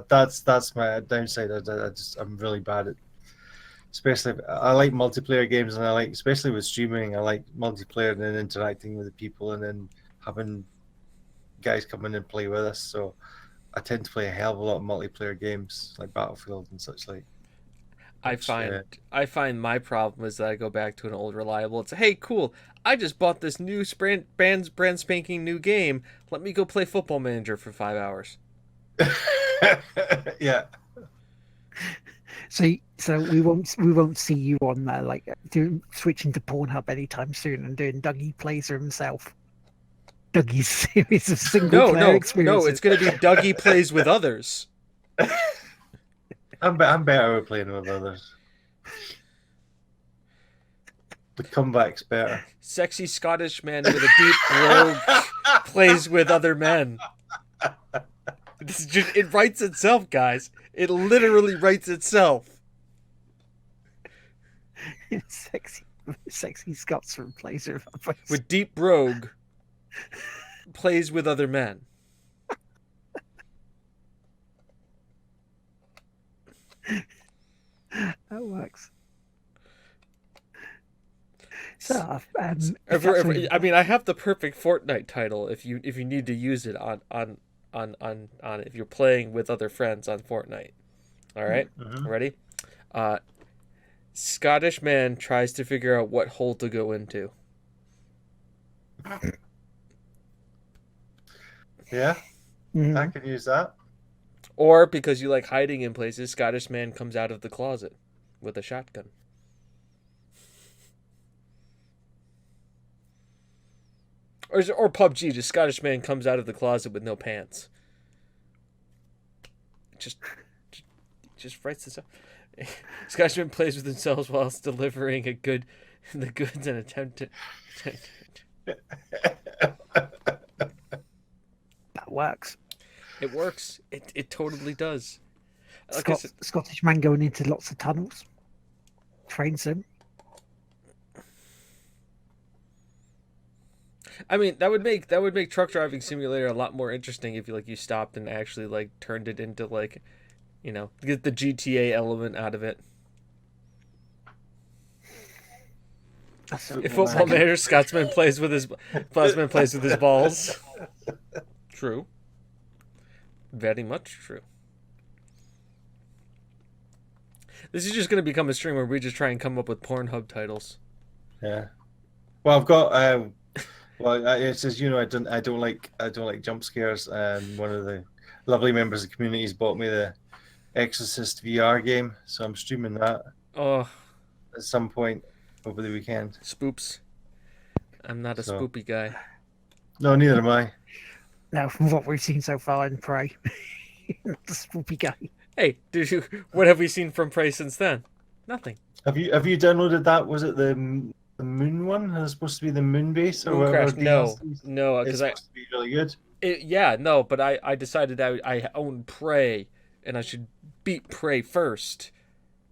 that's my downside. I'm really bad at. Especially, I like multiplayer games, and especially with streaming, I like multiplayer and then interacting with the people, and then having guys come in and play with us. So, I tend to play a hell of a lot of multiplayer games like Battlefield and such like. I find my problem is that I go back to an old reliable. It's hey, cool. I just bought this new brand spanking new game. Let me go play Football Manager for 5 hours. Yeah. So So we won't see you on there switching to Pornhub anytime soon and doing Dougie plays for himself. Dougie's series of single player No, experiences. it's going to be Dougie plays with others. I'm better at playing with others. The comeback's better. Sexy Scottish man with a deep brogue plays with other men. It writes itself, guys. It literally writes itself. sexy Scotsman plays her With deep brogue plays with other men. That works. So, I mean, I have the perfect Fortnite title if you need to use it on if you're playing with other friends on Fortnite. All right? Mhm. Ready? Scottish man tries to figure out what hole to go into. Yeah, mhm. I can use that. Or because you like hiding in places, Scottish man comes out of the closet with a shotgun. Or PUBG, just Scottish man comes out of the closet with no pants. Just writes this up. Scottish man plays with themselves whilst delivering the goods and attempt to. That works. It works. It totally does. Like I said, Scottish man going into lots of tunnels. Train sim. I mean, that would make Truck Driving Simulator a lot more interesting if you stopped and actually turned it into get the GTA element out of it. If Football Manager, Scotsman plays with his balls. True. Very much true. This is just going to become a stream where we just try and come up with Pornhub titles. Yeah. Well, I've got. It says I don't like jump scares, and one of the lovely members of the community has bought me the Exorcist VR game, so I'm streaming that Oh, at some point over the weekend. spoops. I'm not a So- spoopy guy. No, neither am I. Now, from what we've seen so far in Prey, the spoopy guy. Hey, what have we seen from Prey since then? Nothing. Have you downloaded that? Was it the Moon one? Is it supposed to be the Moon base or Moon whatever? Crash, no, DLCs? no, It's because I supposed to be really good. but I decided I own Prey and I should beat Prey first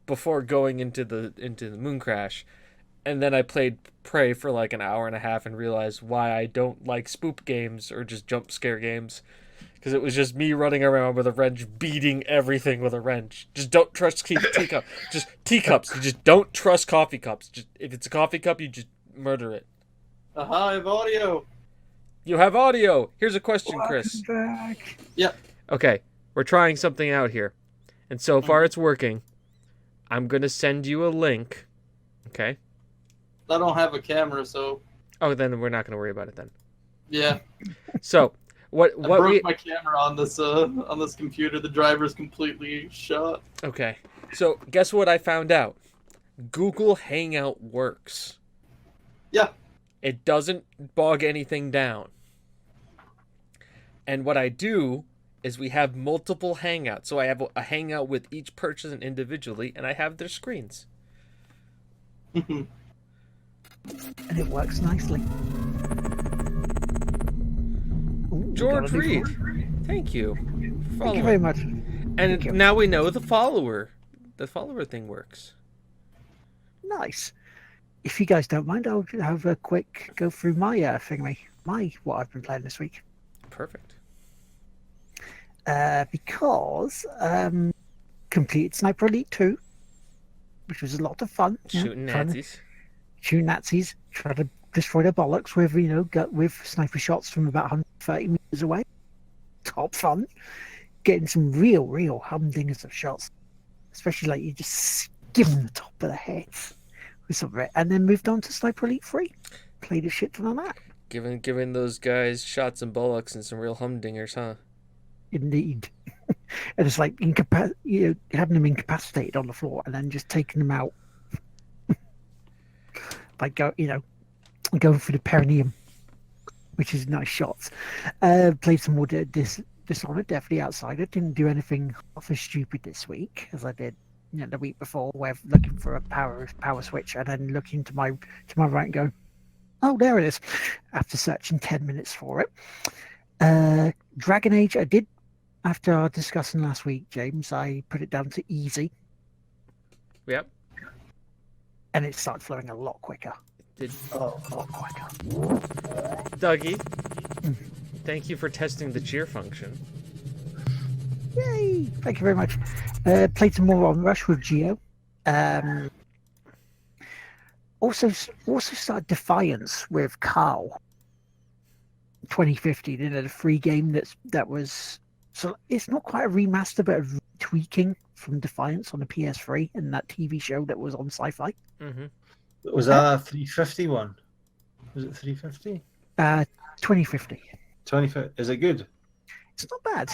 before going into the Moon Crash, and then I played Prey for like an hour and a half and realized why I don't like spook games or just jump scare games, because it was just me running around with a wrench beating everything with a wrench. Just don't trust teacups. Just teacups. You just don't trust coffee cups. Just if it's a coffee cup, you just murder it. Aha, I have audio. You have audio. Here's a question, Chris. Back. Okay, we're trying something out here, and so far it's working. I'm gonna send you a link. Okay. I don't have a camera, so Oh, then we're not gonna worry about it then. yeah. So what I broke we my camera on this computer. The driver's completely shot. okay? So guess what I found out? Google Hangout works. Yeah. It doesn't bog anything down. And what I do is we have multiple Hangouts. So I have a Hangout with each person individually, and I have their screens. And it works nicely. Ooh, George got a new Reed, phone. thank you. for Thank you following. very much. And you. now we know the follower thing works. Nice. If you guys don't mind, I'll have a quick go through my what I've been playing this week. Perfect. Because completed Sniper Elite 2, which was a lot of fun. Shooting trying to Nazis. shoot Nazis, try to destroy their bollocks with with sniper shots from about 130 meters away. Top fun. Getting some real humdingers of shots, especially you just give them the top of the head with something. And then moved on to Sniper Elite 3. Played a shit ton of that. Giving those guys shots and bullocks and some real humdingers, huh? Indeed. And it's like having them incapacitated on the floor and then just taking them out, like going for the perineum, which is nice shots. Played some more Dishonored, definitely Outsider. Didn't do anything half as stupid this week as I did the week before, where looking for a power switch and then looking to my right and go, oh, there it is, after searching 10 minutes for it. Dragon Age, I did, after our discussing last week, James, I put it down to easy. Yep. And it started flowing a lot quicker. Did A lot quicker. Dougie? Thank you for testing the cheer function. Yay! Thank you very much. Played some more on Rush with Geo. Also started Defiance with Carl. 2015, the free game that was, so it's not quite a remaster but a tweaking from Defiance on the PS3 and that TV show that was on Sci-Fi. Mm-hmm. Was that a 350 one? Was it 350? 2050. 25. Is it good? It's not bad.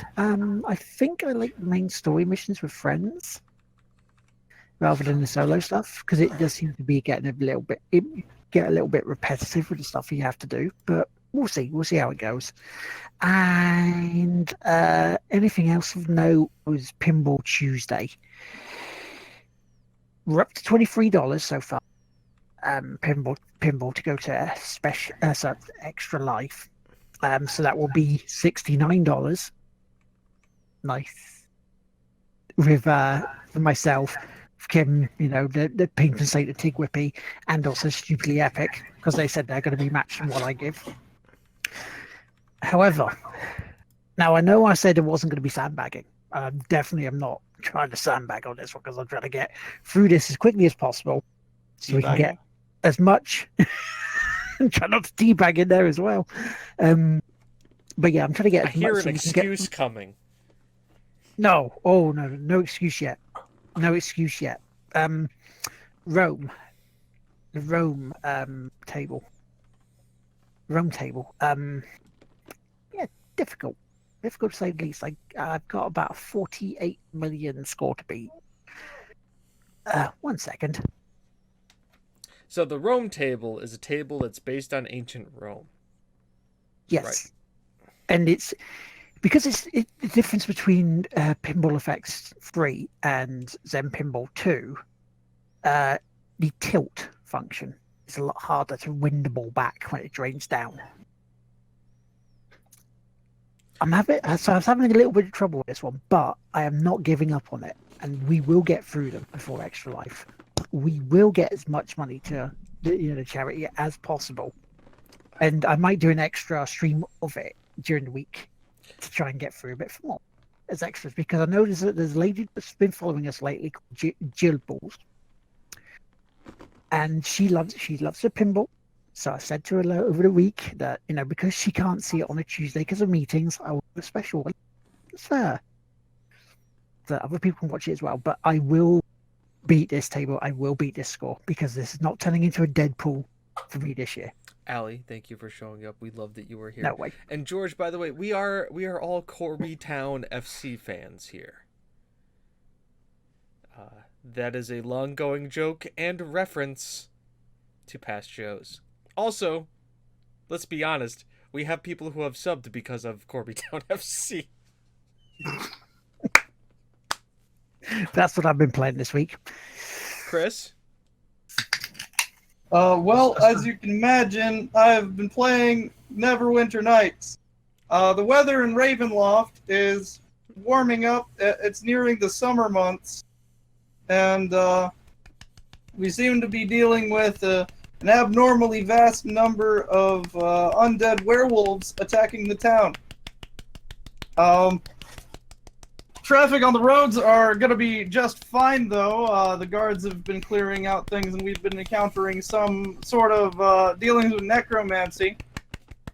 I think I like the main story missions with friends rather than the solo stuff, because it does seem to be getting a little bit repetitive with the stuff you have to do. But we'll see how it goes. And anything else of note was Pinball Tuesday. We're up to $23 so far. Pinball to go to special Extra Life. So that will be $69. Nice. With for myself, Kim, the Pink and State, the Tig Whippy, and also Stupidly Epic, because they said they're going to be matched in what I give. However, now I know I said it wasn't going to be sandbagging. Definitely I'm not trying to sandbag on this one, because I'm trying to get through this as quickly as possible so we can get as much. And try not to teabag in there as well. But yeah, I'm trying to get. I hear an excuse coming. No, no excuse yet. No excuse yet. Rome, the Rome table. Rome table. Yeah, difficult to say the least. I've got about 48 million score to beat. 1 second. So the Rome table is a table that's based on ancient Rome. Yes. Right. And it's because it's the difference between Pinball Effects 3 and Zen Pinball 2. The tilt function is a lot harder to win the ball back when it drains down. I was having a little bit of trouble with this one, but I am not giving up on it, and we will get through them before Extra Life. We will get as much money to the charity as possible, and I might do an extra stream of it during the week to try and get through a bit more as extras, because I know there's a lady that's been following us lately called Jill Balls, and she loves the pinball. So I said to her over the week that because she can't see it on a Tuesday because of meetings, I will do a special one. It's fair that other people can watch it as well, but I will beat this table. I will beat this score, because this is not turning into a Deadpool for me this year. Allie, thank you for showing up. We love that you were here. No way. And George, by the way, we are all Corby Town FC fans here. That is a long-going joke and reference to past shows. Also, let's be honest, we have people who have subbed because of Corby Town FC. That's what I've been playing this week. Chris? Well, as you can imagine, I've been playing Neverwinter Nights. The weather in Ravenloft is warming up. It's nearing the summer months. And we seem to be dealing with an abnormally vast number of undead werewolves attacking the town. Traffic on the roads are going to be just fine, though. The guards have been clearing out things, and we've been encountering some sort of dealings with necromancy.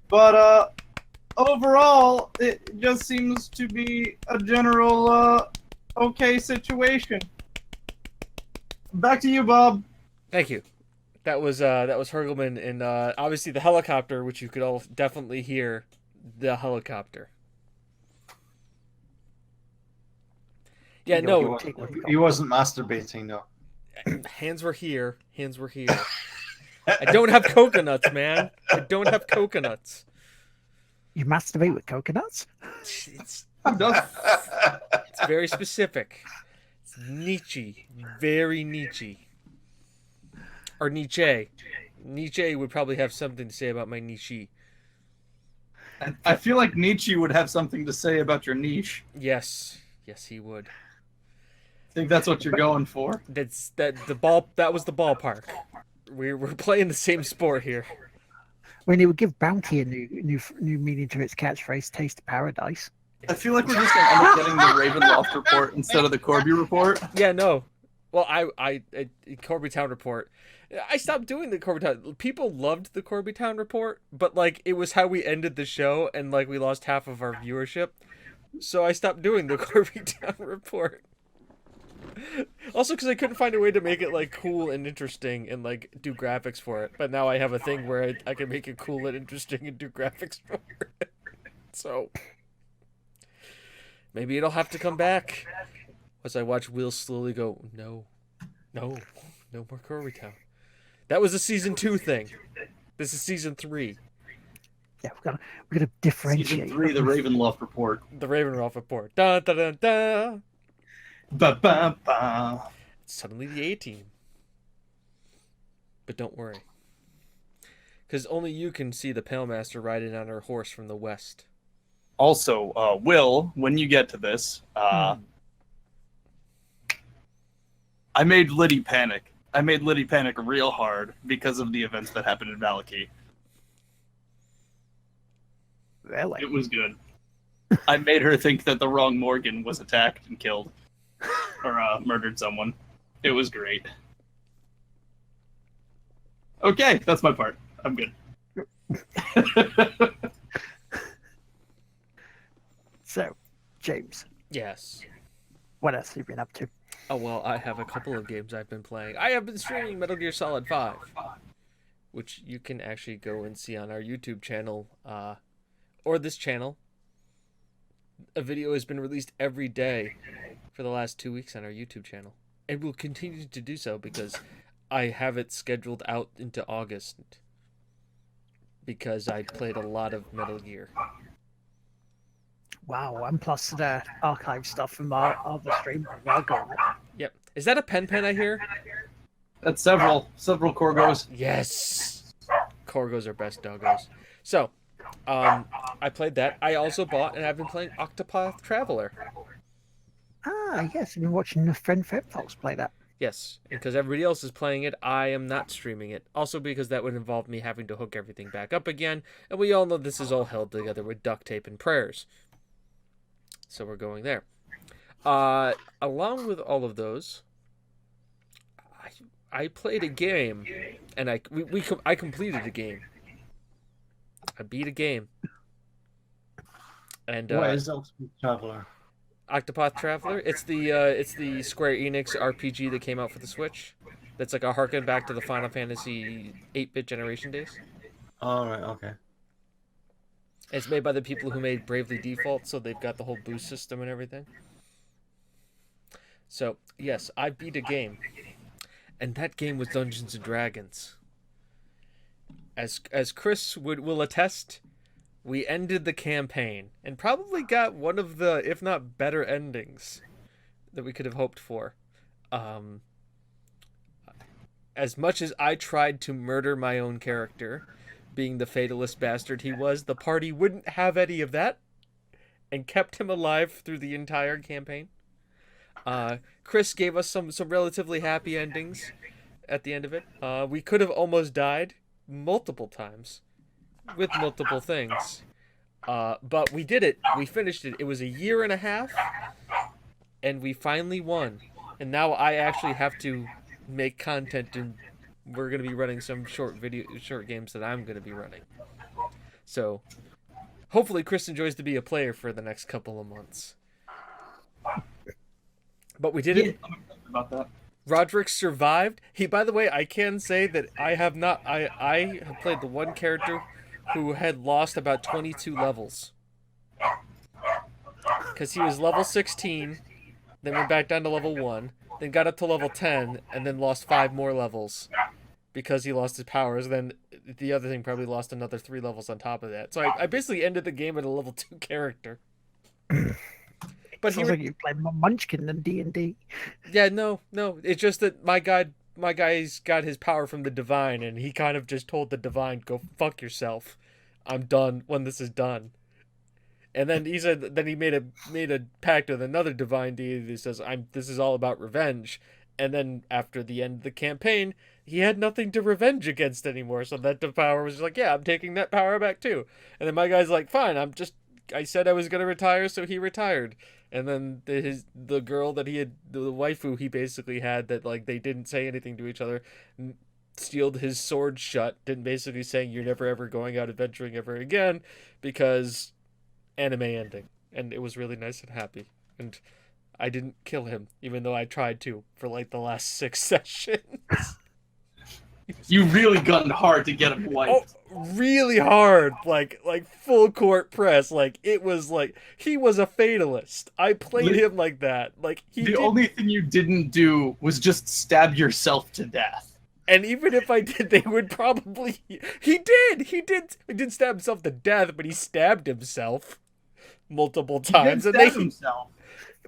But overall, it just seems to be a general okay situation. Back to you, Bob. Thank you. That was Hergelman in obviously the helicopter, which you could all definitely hear the helicopter. Yeah, You know, no, He wasn't masturbating, no. hands were here. Hands were here. I don't have coconuts, man. I don't have coconuts. You masturbate with coconuts? It's Who does? it's very specific. It's Nietzsche, very Nietzsche, or Nietzsche. Nietzsche would probably have something to say about my Nietzsche. I feel like Nietzsche would have something to say about your niche. Yes, he would. I think that's what you're going for. That was the ballpark. We're playing the same sport here. When it would give Bounty a new meaning to its catchphrase, "Taste of Paradise." I feel like we're just gonna end up getting the Ravenloft report instead of the Corby report. Yeah, no. Well, I Corby Town report. I stopped doing the Corby Town. People loved the Corby Town report, but like it was how we ended the show, and like we lost half of our viewership, so I stopped doing the Corby Town report. Also, because I couldn't find a way to make it like cool and interesting and like do graphics for it. But now I have a thing where I can make it cool and interesting and do graphics for it. So maybe it'll have to come back as I watch Will slowly go. No more Corby Town. That was a season 2 thing. This is season 3. Yeah, we're gonna differentiate. Season 3, the Ravenloft report. The Ravenloft report. Da da da da. Ba ba ba. It's suddenly the A team. But don't worry. Because only you can see the Pale Master riding on her horse from the west. Also, Will, when you get to this, I made Liddy panic. I made Liddy panic real hard because of the events that happened in Valaki. Really? It was good. I made her think that the wrong Morgan was attacked and killed. Or murdered someone. It was great. Okay, that's my part. I'm good. So, James, Yes. what else have you been up to? Oh, well, I have a couple of games I've been playing. I have been streaming Metal Gear Solid 5, which you can actually go and see on our YouTube channel, or this channel. A video has been released every day for the last 2 weeks on our YouTube channel. And will continue to do so because I have it scheduled out into August because I played a lot of Metal Gear. Wow, and plus the archive stuff from our other stream. Well gone. Yep. Is that a pen I hear? That's several Corgos. Yes. Corgos are best doggos. So, I played that. I also bought and I've been playing Octopath Traveler. Ah, yes, I've been watching the friend Fox play that. Yes, because everybody else is playing it, I am not streaming it. Also because that would involve me having to hook everything back up again, and we all know this is all held together with duct tape and prayers. So we're going there. Along with all of those, I played a game, and I completed a game. I beat a game. And What is Octopath Traveler? Octopath Traveler. It's the Square Enix RPG that came out for the Switch. That's like a harken back to the Final Fantasy 8-bit generation days. All right, okay. It's made by the people who made Bravely Default, so they've got the whole boost system and everything. So yes, I beat a game, and that game was Dungeons and Dragons. As Chris will attest, we ended the campaign and probably got one of the, if not better, endings that we could have hoped for. As much as I tried to murder my own character, being the fatalist bastard he was, the party wouldn't have any of that and kept him alive through the entire campaign. Chris gave us some relatively happy endings at the end of it. We could have almost died multiple times with multiple things. But we did it. We finished it. It was a year and a half, and we finally won. And now I actually have to make content, and we're going to be running some short games that I'm going to be running. So hopefully Chris enjoys to be a player for the next couple of months. But we did it. I'm excited about that. Roderick survived. By the way, I can say that I have played the one character who had lost about 22 levels. Because he was level 16, then went back down to level 1, then got up to level 10, and then lost 5 more levels because he lost his powers. Then the other thing probably lost another 3 levels on top of that. So I basically ended the game at a level 2 character. But Sounds like you play more Munchkin than D&D. yeah, no, it's just that my guy's got his power from the divine, and he kind of just told the divine, "Go fuck yourself. I'm done when this is done." And then he said, then he made a pact with another divine deity that says, this is all about revenge." And then after the end of the campaign, he had nothing to revenge against anymore. So that power was like, "Yeah, I'm taking that power back too." And then my guy's like, "Fine, I said I was gonna retire," so he retired. And then the girl that he had, the waifu he basically had, that like they didn't say anything to each other, sealed his sword shut, didn't basically saying, "You're never ever going out adventuring ever again," because anime ending. And it was really nice and happy. And I didn't kill him, even though I tried to for like the last 6 sessions. You really gunned hard to get him Oh, wiped. really hard, like full court press. Like it was like he was a fatalist. I played him like that. Like The only thing you didn't do was just stab yourself to death. And even if I did, they would probably. He did stab himself to death, but he stabbed himself multiple times, He and did stab himself,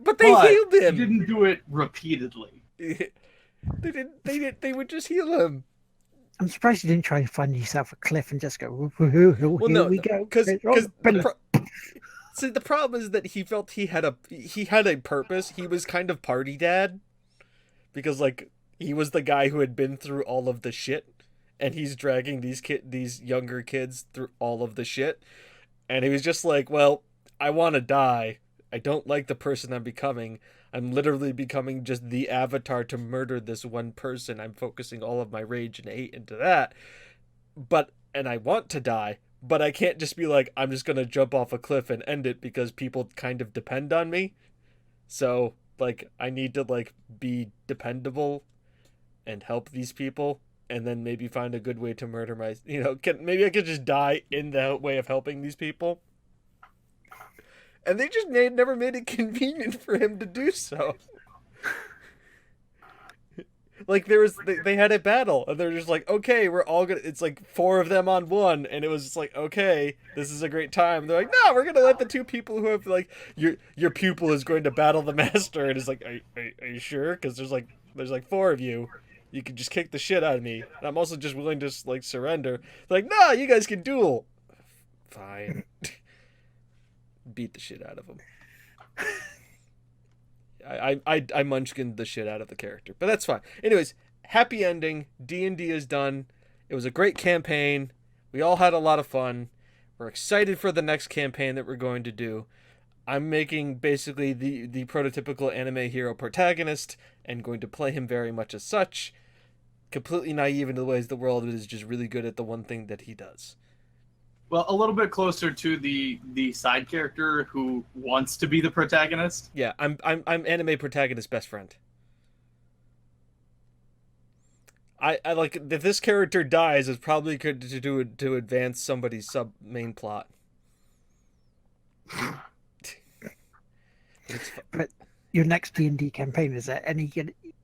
but they healed he him. didn't do it repeatedly. They would just heal him. I'm surprised you didn't try to find yourself a cliff and just go, "Woohoo, Well, here no, we go." because Brilliant. see, the problem is that he felt he had a purpose. He was kind of party dad, because like he was the guy who had been through all of the shit, and he's dragging these younger kids through all of the shit, and he was just like, "Well, I want to die. I don't like the person I'm becoming. I'm literally becoming just the avatar to murder this one person. I'm focusing all of my rage and hate into that. And I want to die, but I can't just be like, I'm just going to jump off a cliff and end it because people kind of depend on me. So, like, I need to, like, be dependable and help these people, and then maybe find a good way to murder maybe I could just die in the way of helping these people." And they just never made it convenient for him to do so. Like they had a battle, and they're just like, "Okay, we're all gonna." It's like 4 of them on one, and it was just like, "Okay, this is a great time." They're like, "No, we're gonna let the 2 people who have like your pupil is going to battle the master," and it's like, "Are you sure?" Because there's like 4 of you. You can just kick the shit out of me, and I'm also just willing to like surrender. They're like, "No, you guys can duel." Fine. Beat the shit out of him. I munchkined the shit out of the character, but that's fine. Anyways, happy ending. D&D is done. It was a great campaign. We all had a lot of fun. We're excited for the next campaign that we're going to do. I'm making basically the prototypical anime hero protagonist and going to play him very much as such. Completely naive into the ways of the world, but is just really good at the one thing that he does. Well, a little bit closer to the side character who wants to be the protagonist. Yeah, I'm anime protagonist best friend. I like if this character dies, it's probably good to do it to advance somebody's sub main plot. But your next D&D campaign, is there any,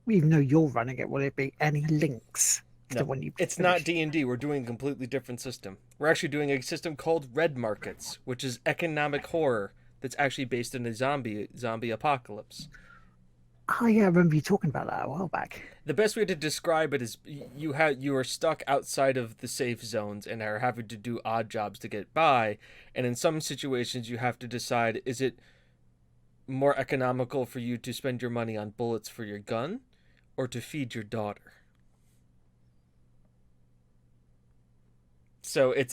even though you're running it, will it be any links to No, the one you it's not finished? D&D. We're doing a completely different system. We're actually doing a system called Red Markets, which is economic horror that's actually based in a zombie apocalypse. Oh yeah, I remember you talking about that a while back. The best way to describe it is you are stuck outside of the safe zones and are having to do odd jobs to get by, and in some situations you have to decide, is it more economical for you to spend your money on bullets for your gun or to feed your daughter? So it's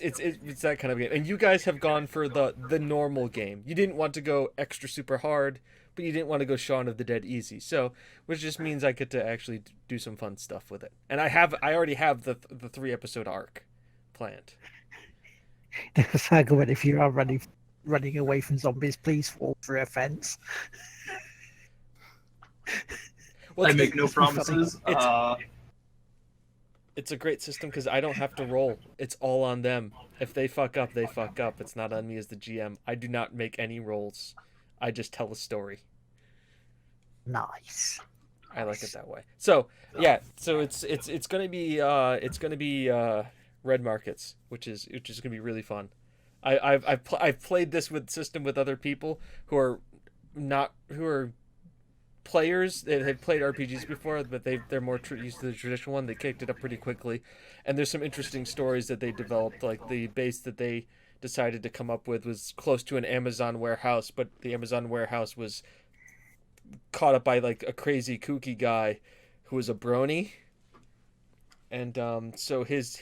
that kind of game. And you guys have gone for the normal game. You didn't want to go extra super hard, but you didn't want to go Shaun of the Dead easy. So, which just means I get to actually do some fun stuff with it. And I already have the 3-episode arc planned. There's argument, if you are running away from zombies, please fall through a fence. Well, I make no promises. It's a great system because I don't have to roll. It's all on them. If they fuck up, they fuck up. It's not on me as the GM. I do not make any rolls. I just tell a story. Nice. I like it that way. So yeah, so it's gonna be red markets, which is gonna be really fun. I've played this system with other people who are players. They've played RPGs before, but they're more used to the traditional one. They kicked it up pretty quickly, and there's some interesting stories that they developed. Like the base that they decided to come up with was close to an Amazon warehouse, but the Amazon warehouse was caught up by like a crazy kooky guy who was a brony, and so his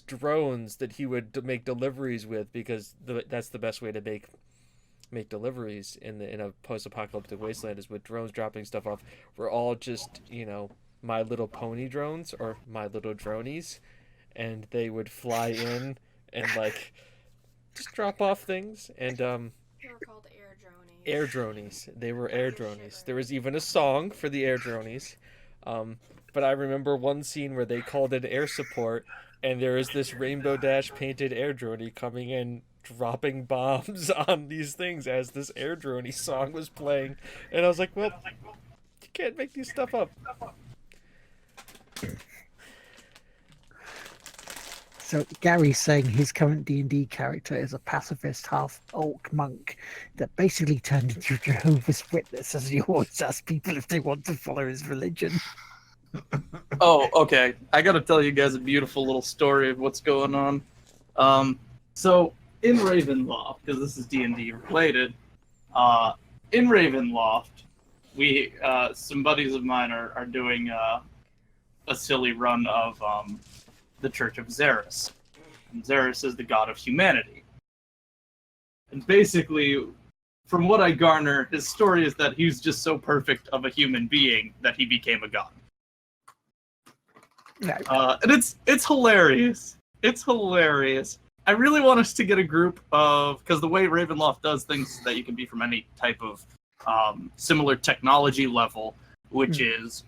drones that he would make deliveries with, because that's the best way to make deliveries in a post-apocalyptic wasteland is with drones dropping stuff off, were all just My Little Pony drones or My Little Dronies, and they would fly in and like just drop off things. And They were called air dronies. air dronies, they were air dronies. There was even a song for the air dronies. But I remember one scene where they called in air support, and there is this Rainbow Dash painted air droney coming in, dropping bombs on these things as this air droney song was playing. And I was like, well, you can't make these stuff up. So Gary's saying his current D&D character is a pacifist half-orc monk that basically turned into a Jehovah's Witness, as he always asks people if they want to follow his religion. Oh, okay. I gotta tell you guys a beautiful little story of what's going on. So in Ravenloft, because this is D&D related, in Ravenloft, we some buddies of mine are doing a silly run of the Church of Xeris. And Xeris is the god of humanity. And basically, from what I garner, his story is that he's just so perfect of a human being that he became a god. And it's hilarious. It's hilarious. I really want us to get a group of, because the way Ravenloft does things is that you can be from any type of similar technology level, which is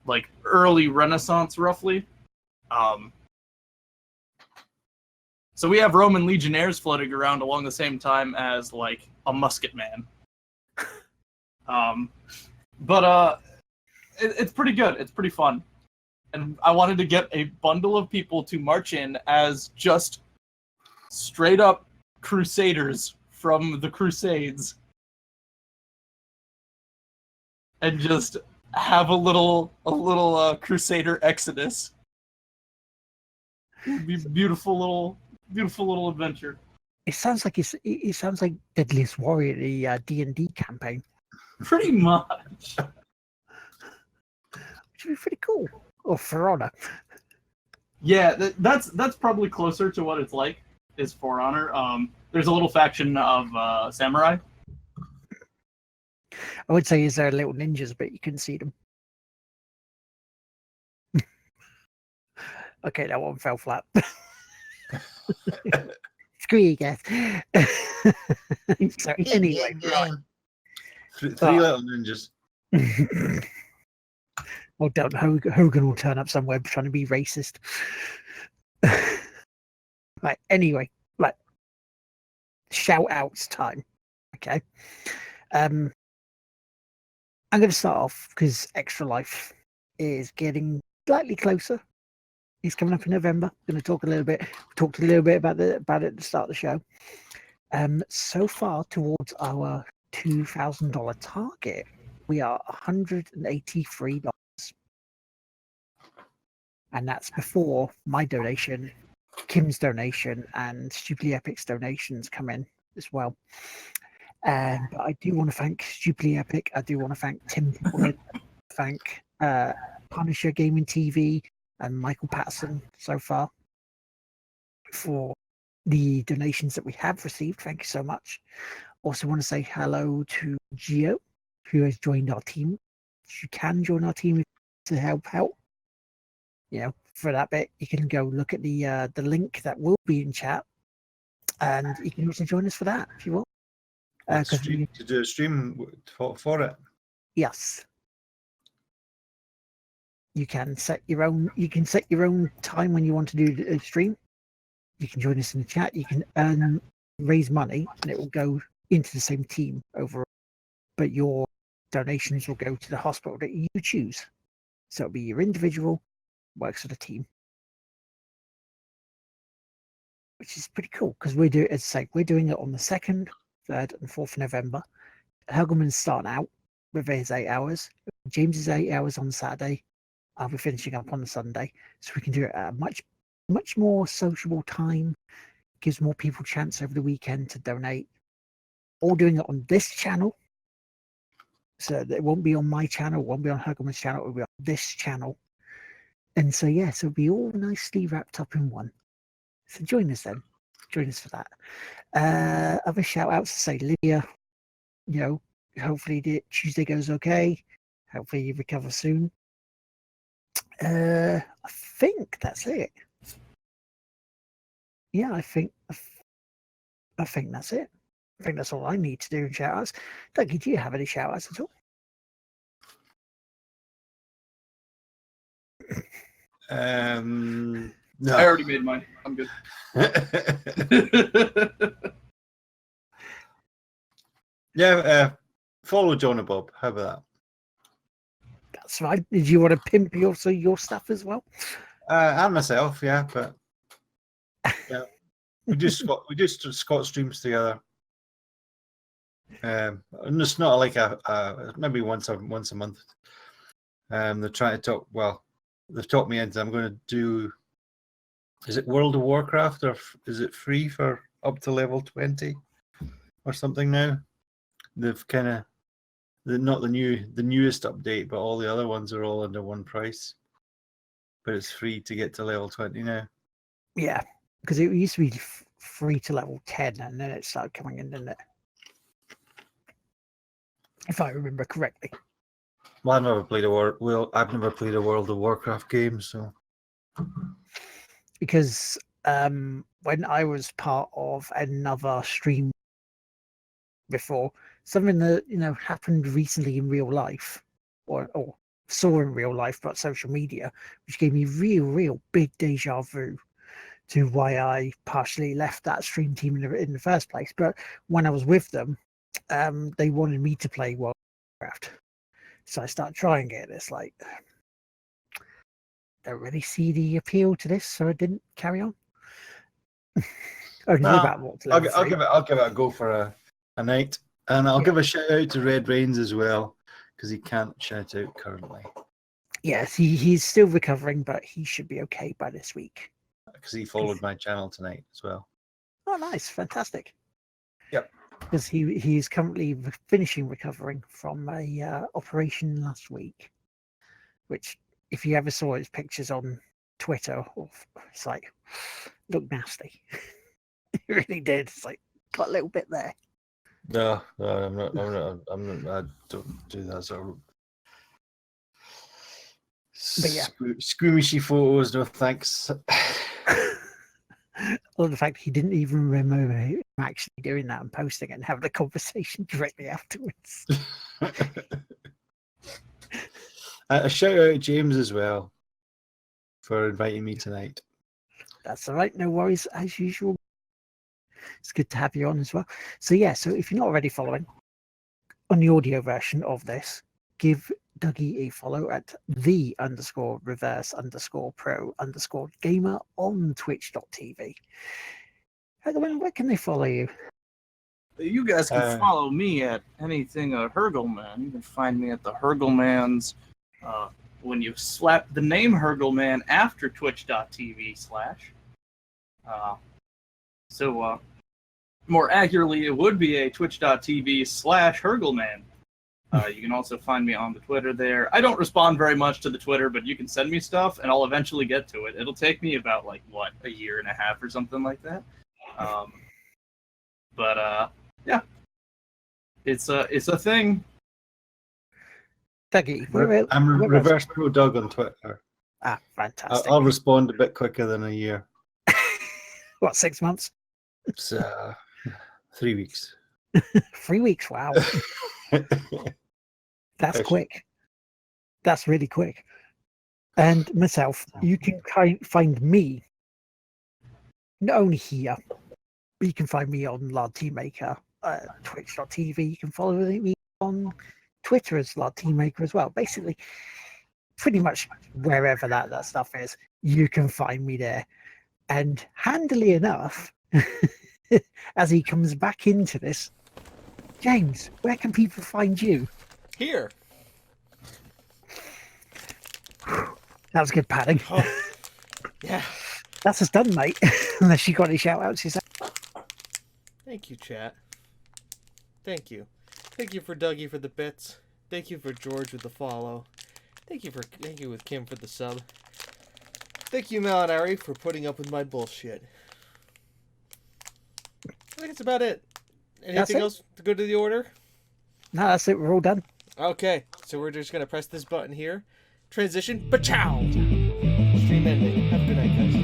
like early Renaissance, roughly. So we have Roman legionnaires floating around along the same time as like a musket man. It's pretty good. It's pretty fun. And I wanted to get a bundle of people to march in as just straight up crusaders from the Crusades. And just have a little crusader exodus. It'd be a beautiful little adventure. It sounds like it sounds like Deadliest Warrior, the D&D campaign. Pretty much. Which would be pretty cool. Or For Honor. Yeah, that's probably closer to what it's like, is For Honor. There's a little faction of samurai. I would say is there little ninjas, but you couldn't see them. Okay, that one fell flat. Screw you guys. So anyway, right. Three little ninjas. Well done. Hogan will turn up somewhere trying to be racist. Right, anyway, right. Shout outs time. Okay. I'm going to start off because Extra Life is getting slightly closer. It's coming up in November. I'm going to talk a little bit. We talked a little bit about it at the start of the show. So far towards our $2,000 target, we are $183. And that's before my donation, Kim's donation, and Stupidly Epic's donations come in as well. But I do want to thank Stupidly Epic. I do want to thank Tim Wood, thank Punisher Gaming TV and Michael Patterson so far for the donations that we have received. Thank you so much. Also want to say hello to Gio, who has joined our team. You can join our team to help out. You know, for that bit, you can go look at the link that will be in chat, and you can also join us for that if you want. To do a stream for it. Yes, you can set your own. You can set your own time when you want to do a stream. You can join us in the chat. You can raise money, and it will go into the same team overall, but your donations will go to the hospital that you choose. So it'll be your individual, works with a team, which is pretty cool because we're doing, as I say, we're doing it on the 2nd, 3rd, and 4th of November. Helgelman's starting out with his 8 hours. James is 8 hours on Saturday. I'll be finishing up on the Sunday, so we can do it at a much more sociable time. Gives more people a chance over the weekend to donate. All doing it on this channel, so it won't be on my channel, it won't be on Helgelman's channel, it'll be on this channel. And so yeah, so it'll be all nicely wrapped up in one. So join us then. Join us for that. Other shout outs to say Lydia, you know, hopefully the Tuesday goes okay. Hopefully you recover soon. I think that's it. Yeah, I think that's it. I think that's all I need to do in shout outs. Dougie, do you have any shout outs at all? No. I already made mine. I'm good. Yeah, follow John and Bob. How about That's right. Did you want to pimp your stuff as well? that? And myself, yeah, but yeah, we do Scott streams together. And it's not like a maybe once a month. They're trying to talk. Well, they've talked me into. I'm going to do. Is it World of Warcraft or is it free for up to level 20 or something now? They've kind of not the newest update, but all the other ones are all under one price. But it's free to get to level 20 now. Yeah, because it used to be free to level 10, and then it started coming in, didn't it? If I remember correctly. Well, I've never played a World of Warcraft game, so. Because when I was part of another stream before, something that happened recently in real life, or saw in real life, but social media, which gave me real big deja vu to why I partially left that stream team in the first place. But when I was with them, they wanted me to play World of Warcraft, so I started trying it. It's like, don't really see the appeal to this, so I didn't carry on. I'll give it a go for a night, and I'll give a shout out to Red Rains as well, because he can't shout out currently. Yes, he's still recovering, but he should be okay by this week. Because he followed my channel tonight as well. Oh, nice, fantastic. Yep. Because he's currently finishing recovering from a operation last week, which, if you ever saw his pictures on Twitter, it's like, looked nasty. It really did. It's like, got a little bit there. No, I'm not. I don't do that sort of. But yeah. Squeamishy photos, no thanks. Well, the fact he didn't even remember him actually doing that and posting it and having a conversation directly afterwards. A shout out to James as well for inviting me tonight. That's all right, no worries as usual. It's good to have you on as well. So yeah, so if you're not already following on the audio version of this, give Dougie a follow at _reverse_pro_gamer on twitch.tv. Where can they follow you? You guys can follow me at anything Hergelman. You can find me at the Hergelmans. When you slap the name Hergelman after twitch.tv/. So more accurately, it would be a twitch.tv/Hergelman. You can also find me on the Twitter there. I don't respond very much to the Twitter, but you can send me stuff, and I'll eventually get to it. It'll take me about, a year and a half or something like that. Yeah. It's a thing. Dougie, I'm Reverse Pro Doug on Twitter. Ah, fantastic. I'll respond a bit quicker than a year. What, 6 months? It's 3 weeks. 3 weeks, wow. That's quick. That's really quick. And myself, you can find me not only here, but you can find me on Lard Team Maker Twitch.tv. You can follow me on Twitter as Teammaker as well. Basically, pretty much wherever that stuff is, you can find me there. And handily enough, as he comes back into this, James, where can people find you? Here. That was good padding. Oh, yeah. That's us done, mate. Unless you got any shout outs yourself. Thank you, chat. Thank you. Thank you for Dougie for the bits. Thank you for George with the follow. Thank you with Kim for the sub. Thank you, Malinari, for putting up with my bullshit. I think that's about it. Anything else to go to the order? No, that's it. We're all done. Okay, so we're just gonna press this button here. Transition. Pachow! Stream ending. Have a good night, guys.